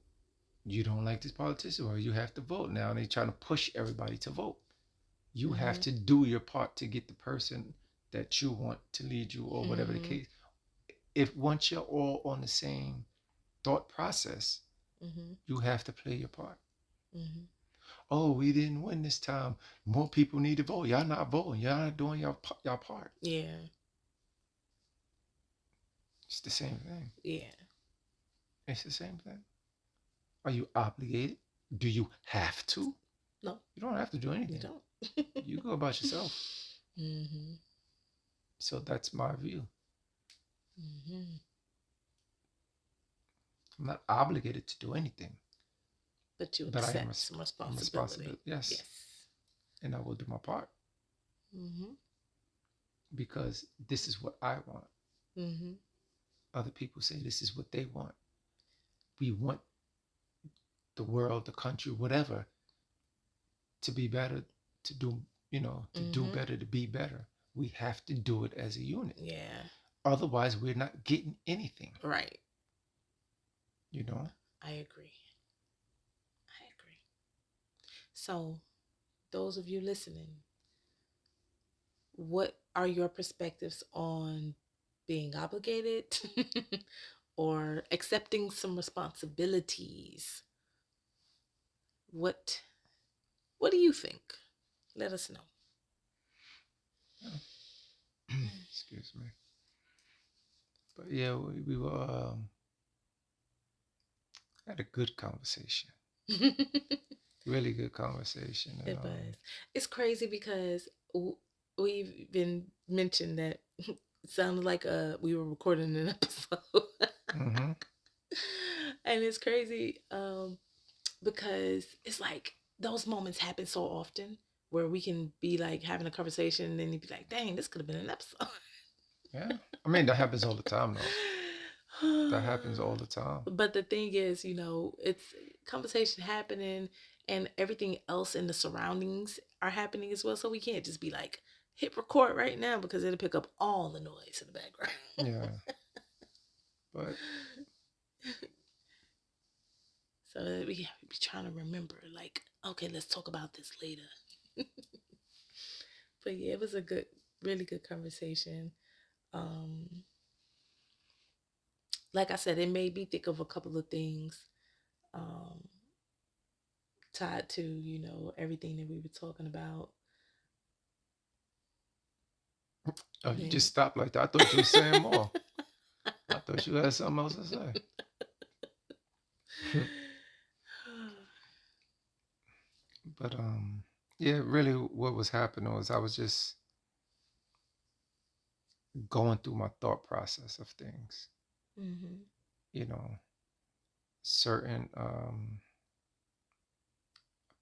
You don't like this politician, or you have to vote. Now they're trying to push everybody to vote. You have to do your part to get the person that you want to lead you, or whatever the case. If once you're all on the same thought process, you have to play your part. Oh, we didn't win this time. More people need to vote. Y'all not voting. Y'all not doing your part. Yeah. It's the same thing. Yeah. It's the same thing. Are you obligated? Do you have to? No, You don't have to do you anything. don't. You go about yourself. Mm-hmm. So that's my view. Mm-hmm. I'm not obligated to do anything, But you but accept some I'm responsibility. responsible. Yes, Yes. and I will do my part Mm-hmm. because this is what I want. Mm-hmm. Other people say this is what they want. We want the world, the country, whatever, to be better, to do, to do Mm-hmm. better, to be better. We have to do it as a unit. Yeah. Otherwise, we're not getting anything. Right. You know. I agree. I agree. So, those of you listening, what are your perspectives on being obligated or accepting some responsibilities? What What do you think? Let us know. Excuse me. But yeah, we were had a good conversation. Really good conversation. And, It was. It's crazy because we've been mentioned that it sounded like we were recording an episode. mm-hmm. And it's crazy because it's like those moments happen so often where we can be like having a conversation and then you'd be like, dang, this could have been an episode. Yeah. I mean, that happens all the time, though. That happens all the time. But the thing is, it's conversation happening and everything else in the surroundings are happening as well. So we can't just be like, hit record right now because it'll pick up all the noise in the background. Yeah. But so we be trying to remember, like, okay, let's talk about this later. But yeah, it was a really good conversation. Um, like I said, it made me think of a couple of things um, tied to, everything that we were talking about. oh, you And just stopped like that. I thought you were saying more. I thought you had something else to say. But yeah, really, what was happening was I was just going through my thought process of things. mm-hmm. You know, certain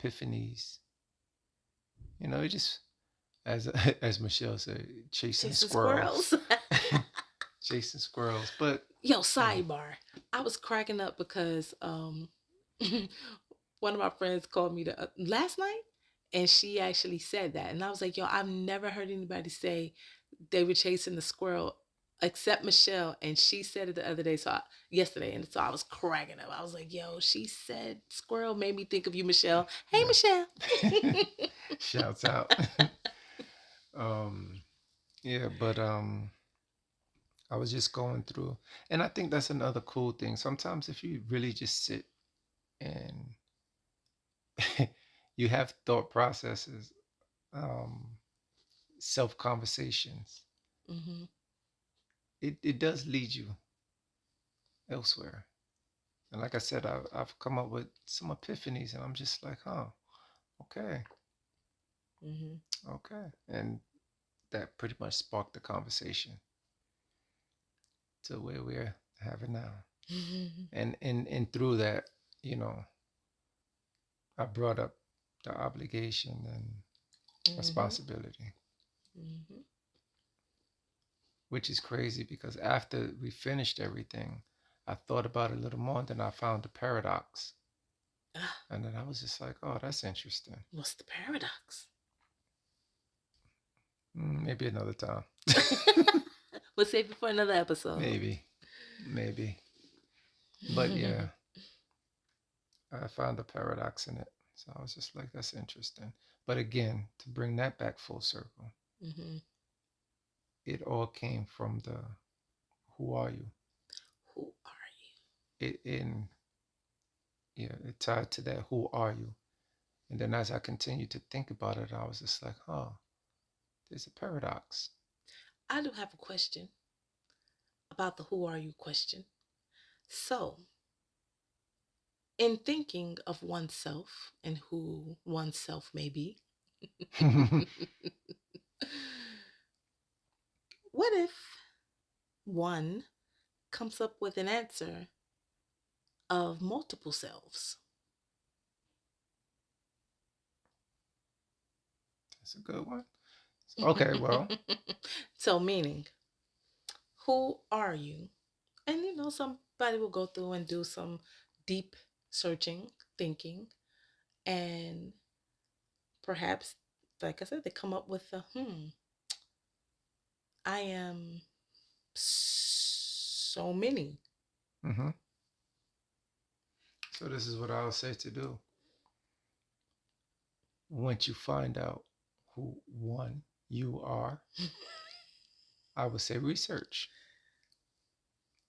epiphanies. It just as as Michelle said, chasing Chasing squirrels, squirrels. chasing squirrels. But Yo, sidebar. I was cracking up because one of my friends called me last night and she actually said that. And I was like, yo, I've never heard anybody say they were chasing the squirrel except Michelle. And she said it the other day, yesterday. And so I was cracking up. I was like, yo, she said squirrel, made me think of you, Michelle. Hey, yeah. Michelle. Shouts out. Yeah, but I was just going through, and I think that's another cool thing. Sometimes if you really just sit and you have thought processes, um, self conversations, Mm-hmm. it does lead you elsewhere. And like I said, I've come up with some epiphanies, and I'm just like, huh, okay, Mm-hmm. okay, and that pretty much sparked the conversation to where we're having now. And through that, you know, I brought up the obligation and Mm-hmm. responsibility, Mm-hmm. which is crazy because after we finished everything, I thought about it a little more, and then I found the paradox. Ah, And then I was just like, oh, that's interesting. what's the paradox? Maybe another time. We'll save it for another episode. Maybe. But yeah, I found the paradox in it. So I was just like, that's interesting. But again, to bring that back full circle, Mm-hmm. it all came from the who are you? Who are It in yeah, it tied to that who are you? And then as I continued to think about it, I was just like, huh, there's a paradox. you? I do have a question about the who are you question. So, In thinking of oneself and who oneself may be, what if one comes up with an answer of multiple selves? That's a good one. Okay, well, So, meaning, who are you? And somebody will go through and do some deep searching, thinking, and perhaps, like I said, they come up with I am so many. hmm so this is what I'll say to do. Once you find out who one you are, I would say research.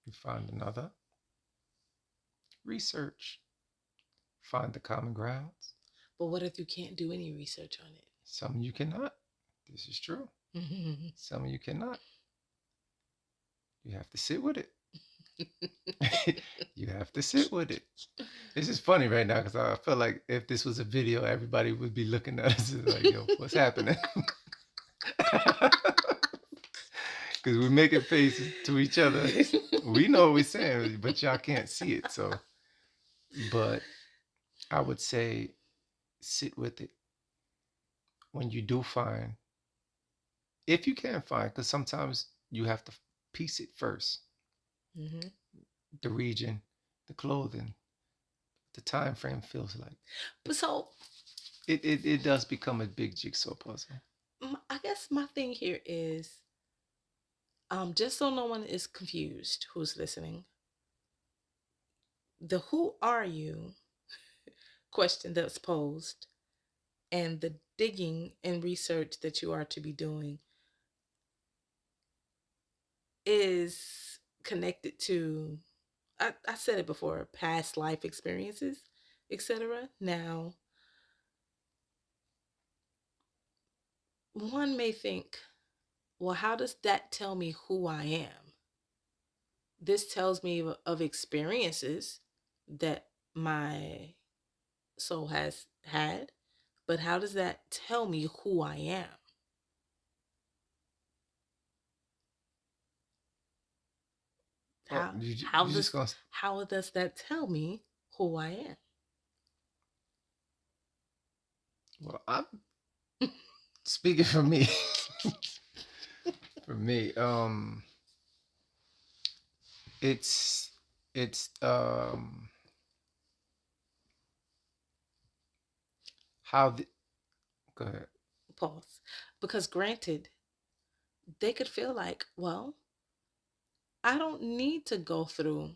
You find another, research. Find the common grounds. But what if you can't do any research on Some you cannot. This is true. it? Some you cannot. You have to sit with it. You have to sit with it. This is funny right now because I feel like if this was a video, everybody would be looking at us like, yo, what's happening? Because we're making faces to each other. We know what we're saying, but y'all can't see it. So, but I would say sit with it. When you do find, if you can find, because sometimes you have to piece it first. Mm-hmm. The region, the clothing, the time frame feels like. But so It does become a big jigsaw puzzle. I guess my thing here is, just so no one is confused who's listening, the who are you question that's posed and the digging and research that you are to be doing is connected to, I said it before, past life experiences, etc. Now, one may think, well, how does that tell me who I am? This tells me of experiences that my soul has had, but how does that tell me who I am? Oh, How how you just does gonna. how does that tell me who I Well, I'm speaking for me. For me, it's it's how the go ahead. am? Pause. Because granted, they could feel like, well, I don't need to go through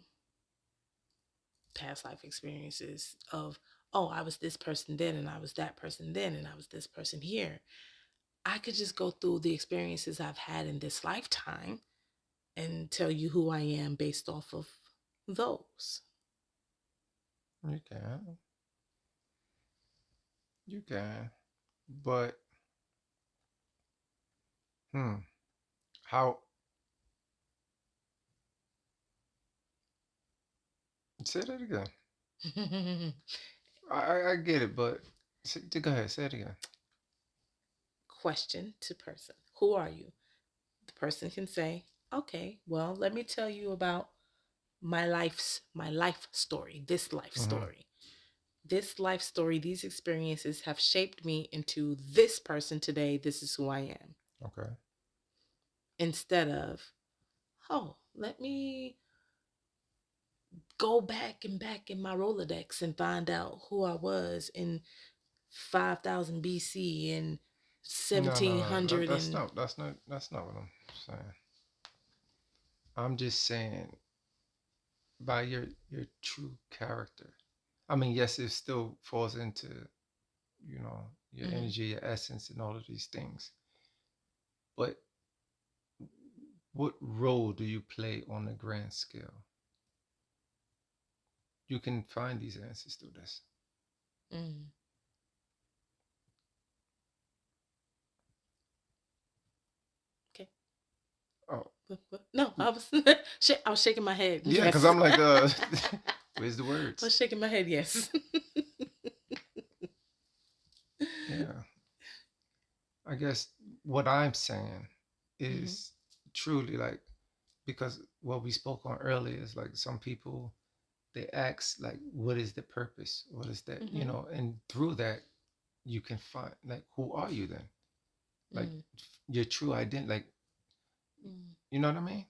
past life experiences of, oh, I was this person then and I was that person then and I was this person here. I could just go through the experiences I've had in this lifetime and tell you who I am based off of those. You can, you can, but how? Say that again. I get it, but go ahead. Say it again. Question to person. Who are you? The person can say, okay, well, let me tell you about my life story, this life Mm-hmm. story. This life story, these experiences have shaped me into this person today. This is who I am. Okay. Instead of, oh, let me go back in my Rolodex and find out who I was in 5000 BC and No, no, no. 1700 and That's not what I'm saying. I'm just saying by your true character. I mean, yes, it still falls into your mm-hmm. energy, your essence, and all of these things. But what role do you play on a grand scale? You can find these answers through this. Mm. Okay. Oh, No, I was I was shaking my head. yeah, because Yes. I'm like, Where's the I was words? shaking my head, yes. Yeah. I guess what I'm saying Hmm. is truly like, because what we spoke on earlier is like some people, they ask like, what is the purpose? What is that? You Hmm. know, and through that you can find like, who are you then? Like Mm. your true identity. Like, Mm. you know what I mean?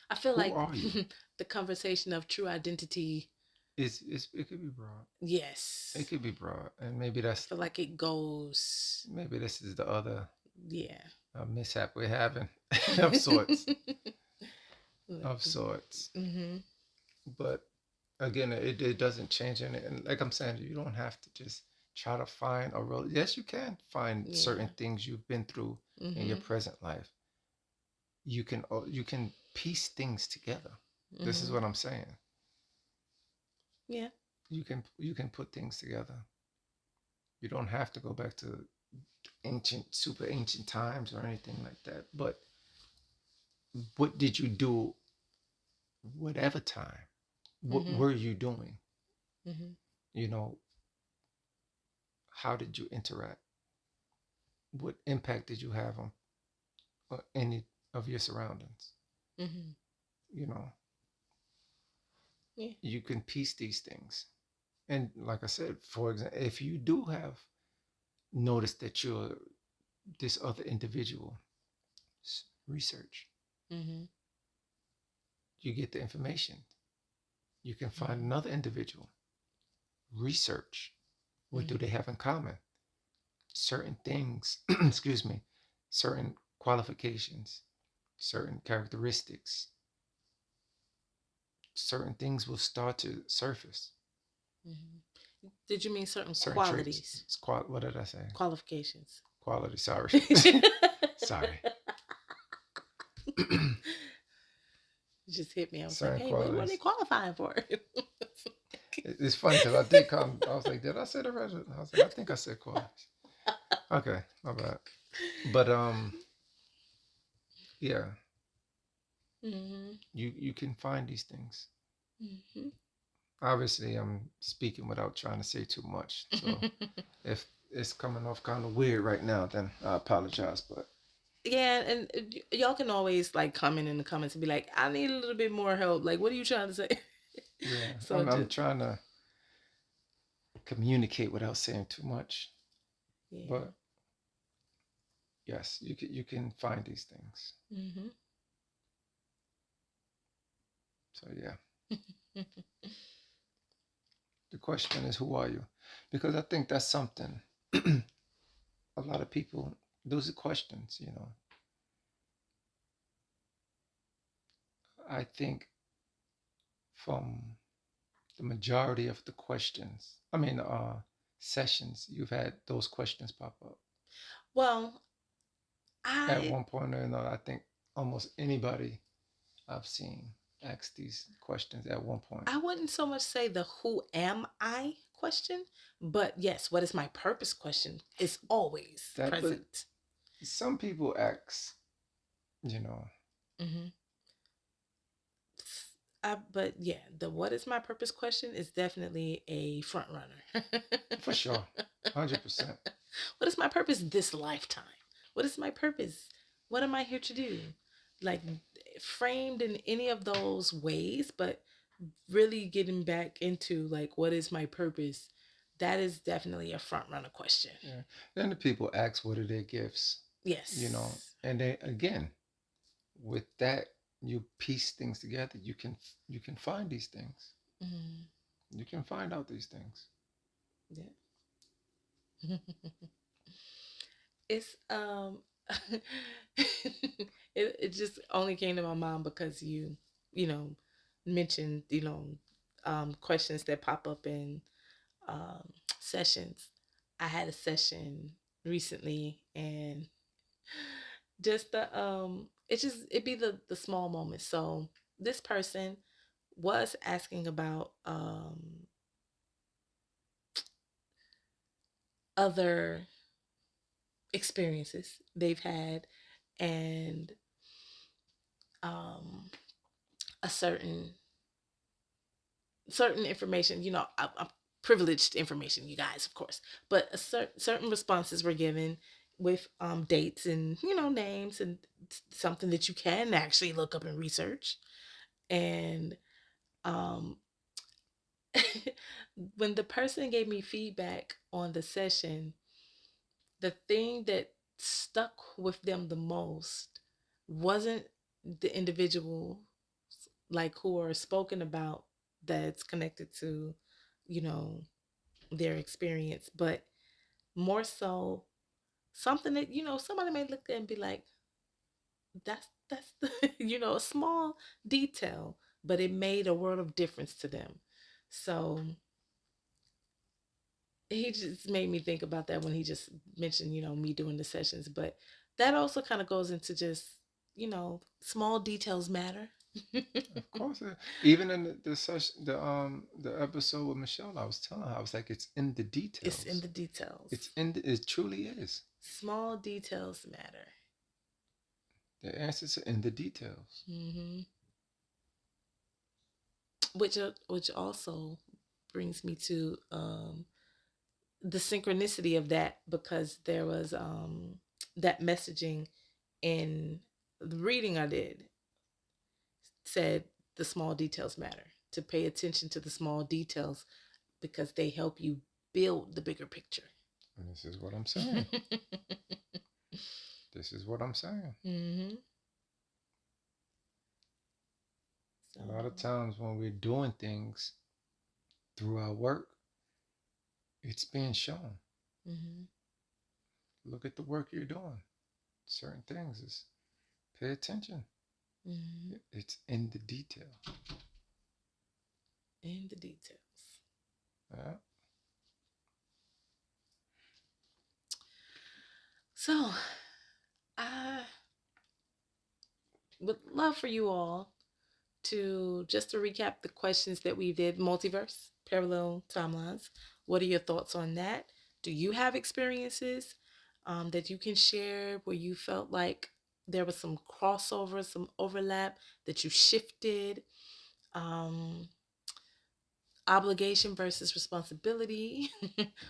I feel Who like are you? the conversation of true identity, Is it could be broad. It yes. could be broad, and I feel like it goes, maybe this is the other yeah. mishap we're having of sorts, Like, of sorts. mm-hmm. But again, it doesn't change anything. And like I'm saying, you don't have to just try to find a role. Yes, you can find certain Yeah. things you've been through in your Mm-hmm. present life. You can piece things together. This is Mm-hmm. what I'm saying. Yeah. You can put things together. You don't have to go back to ancient, super ancient times or anything like that. But what did you do? Whatever time, what Mm-hmm. were you doing? Mm-hmm. You know, how did you interact? What impact did you have on any of your surroundings? Mm-hmm. You know, Yeah. you can piece these things. And like I said, for example, if you do have noticed that you're this other individual, research, Mm-hmm. you get the information. You can find Mm-hmm. another individual, research. What do Mm-hmm. they have in common? Certain things, excuse me, certain qualifications, certain characteristics, certain things will start to surface. Mm-hmm. Did you mean certain Certain traits. qualities? What did I say? Qualifications. Quality. Sorry. Sorry. Just hit me. I was like, Certain hey, what are they qualities. qualifying for? It's funny because I did come. I was like, did I say the right? I was like, I think I said qualities. Okay, my bad. But yeah, Mm-hmm. you can find these things. Mm-hmm. Obviously, I'm speaking without trying to say too much. So if it's coming off kind of weird right now, then I apologize. But Yeah, and y'all can always like comment in the comments and be like, I need a little bit more help. Like, what are you trying to say? yeah, So I'm just, trying to communicate without saying too much. yeah. But yes, you can find these things. Mm-hmm. So yeah, the question is, who are you? Because I think that's something a lot of people, those are questions. I think from the majority of the questions, I mean, sessions, you've had those questions pop up Well, at I one point or another. I think almost anybody I've seen ask these questions at one point. I wouldn't so much say the who am I question, but yes, what is my purpose question is always That, but present. some people ask, you know, Mm-hmm. But yeah, the what is my purpose question is definitely a front runner. for sure, 100%. What is my purpose this lifetime? What is my purpose? What am I here to do? Like framed in any of those ways, but really getting back into like what is my purpose? That is definitely a front runner question. Yeah. Then the people ask, what are their gifts? Yes. And they again, with that, you piece things together. You can find these things. Mm, You can find out these things. yeah. It's it just only came to my mind because you know mentioned questions that pop up in um sessions. I had a session recently and just it'd be the small moments. So this person was asking about other experiences they've had and um a certain certain information, privileged information, you guys, of course, but certain responses were given with dates and names and something that you can actually look up and research. And um, when the person gave me feedback on the session, the thing that stuck with them the most wasn't the individual like who are spoken about that's connected to you know their experience, but more so something that somebody may look at and be like, that's a small detail, but it made a world of difference to them. So he just made me think about that when he just mentioned me doing the sessions. But that also kind of goes into just small details matter. Of course, even in the episode with Michelle, I was telling her, I was like, it's in the It's in details. the details. It truly is. Small details matter. The answers are in the details. Hmm. Which also brings me to the synchronicity of that, because there was that messaging in the reading I did said the small details matter, to pay attention to the small details because they help you build the bigger picture. And this is what I'm saying. This is what I'm saying. Mm-hmm. A lot of times when we're doing things through our work, it's being shown. Mm-hmm. Look at the work you're doing. Certain things is pay attention. Mm-hmm. It's in the detail. In the details. Yeah. So I would love for you all to recap the questions that we did. Multiverse, parallel timelines. What are your thoughts on that? Do you have experiences that you can share where you felt like there was some crossover, some overlap, that you shifted? Um, Obligation versus responsibility.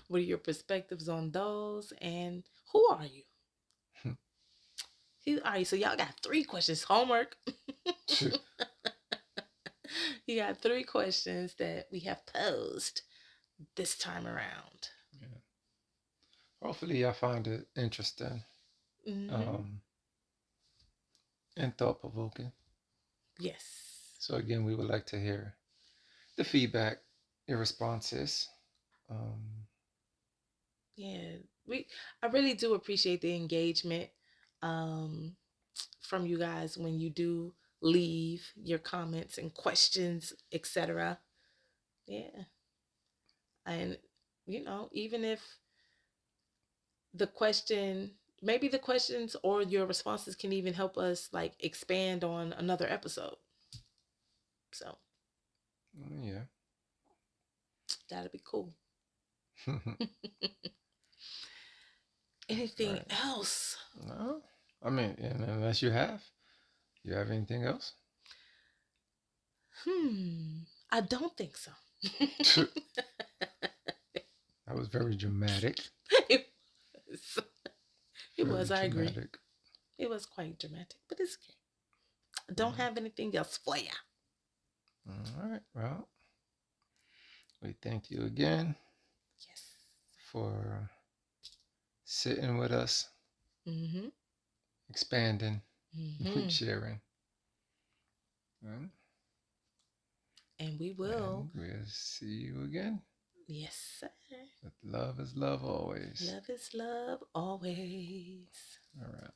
What are your perspectives on those? And who are you? Who are you? So y'all got 3 questions. Homework. You got 3 questions that we have posed this time around. Yeah. Hopefully, I find it interesting, Mm-hmm. um, and thought provoking. Yes. So again, we would like to hear the feedback, your responses. Um, Yeah. I really do appreciate the engagement um, from you guys when you do leave your comments and questions, etc. Yeah. And even if the question maybe the questions or your responses can even help us like expand on another episode, so yeah. that'd be cool. Anything Right. else? No, I mean, unless you have anything else? I don't think so. That was very dramatic. it was, it Very was, I agree. dramatic. It was quite dramatic, but it's okay. I don't have anything else for you. All right. Well, we thank you again Yes. for sitting with us, Mm-hmm. expanding, Mm-hmm. sharing. And And we will. we'll see you again. Yes, sir. But love is love always. Love is love always. All right.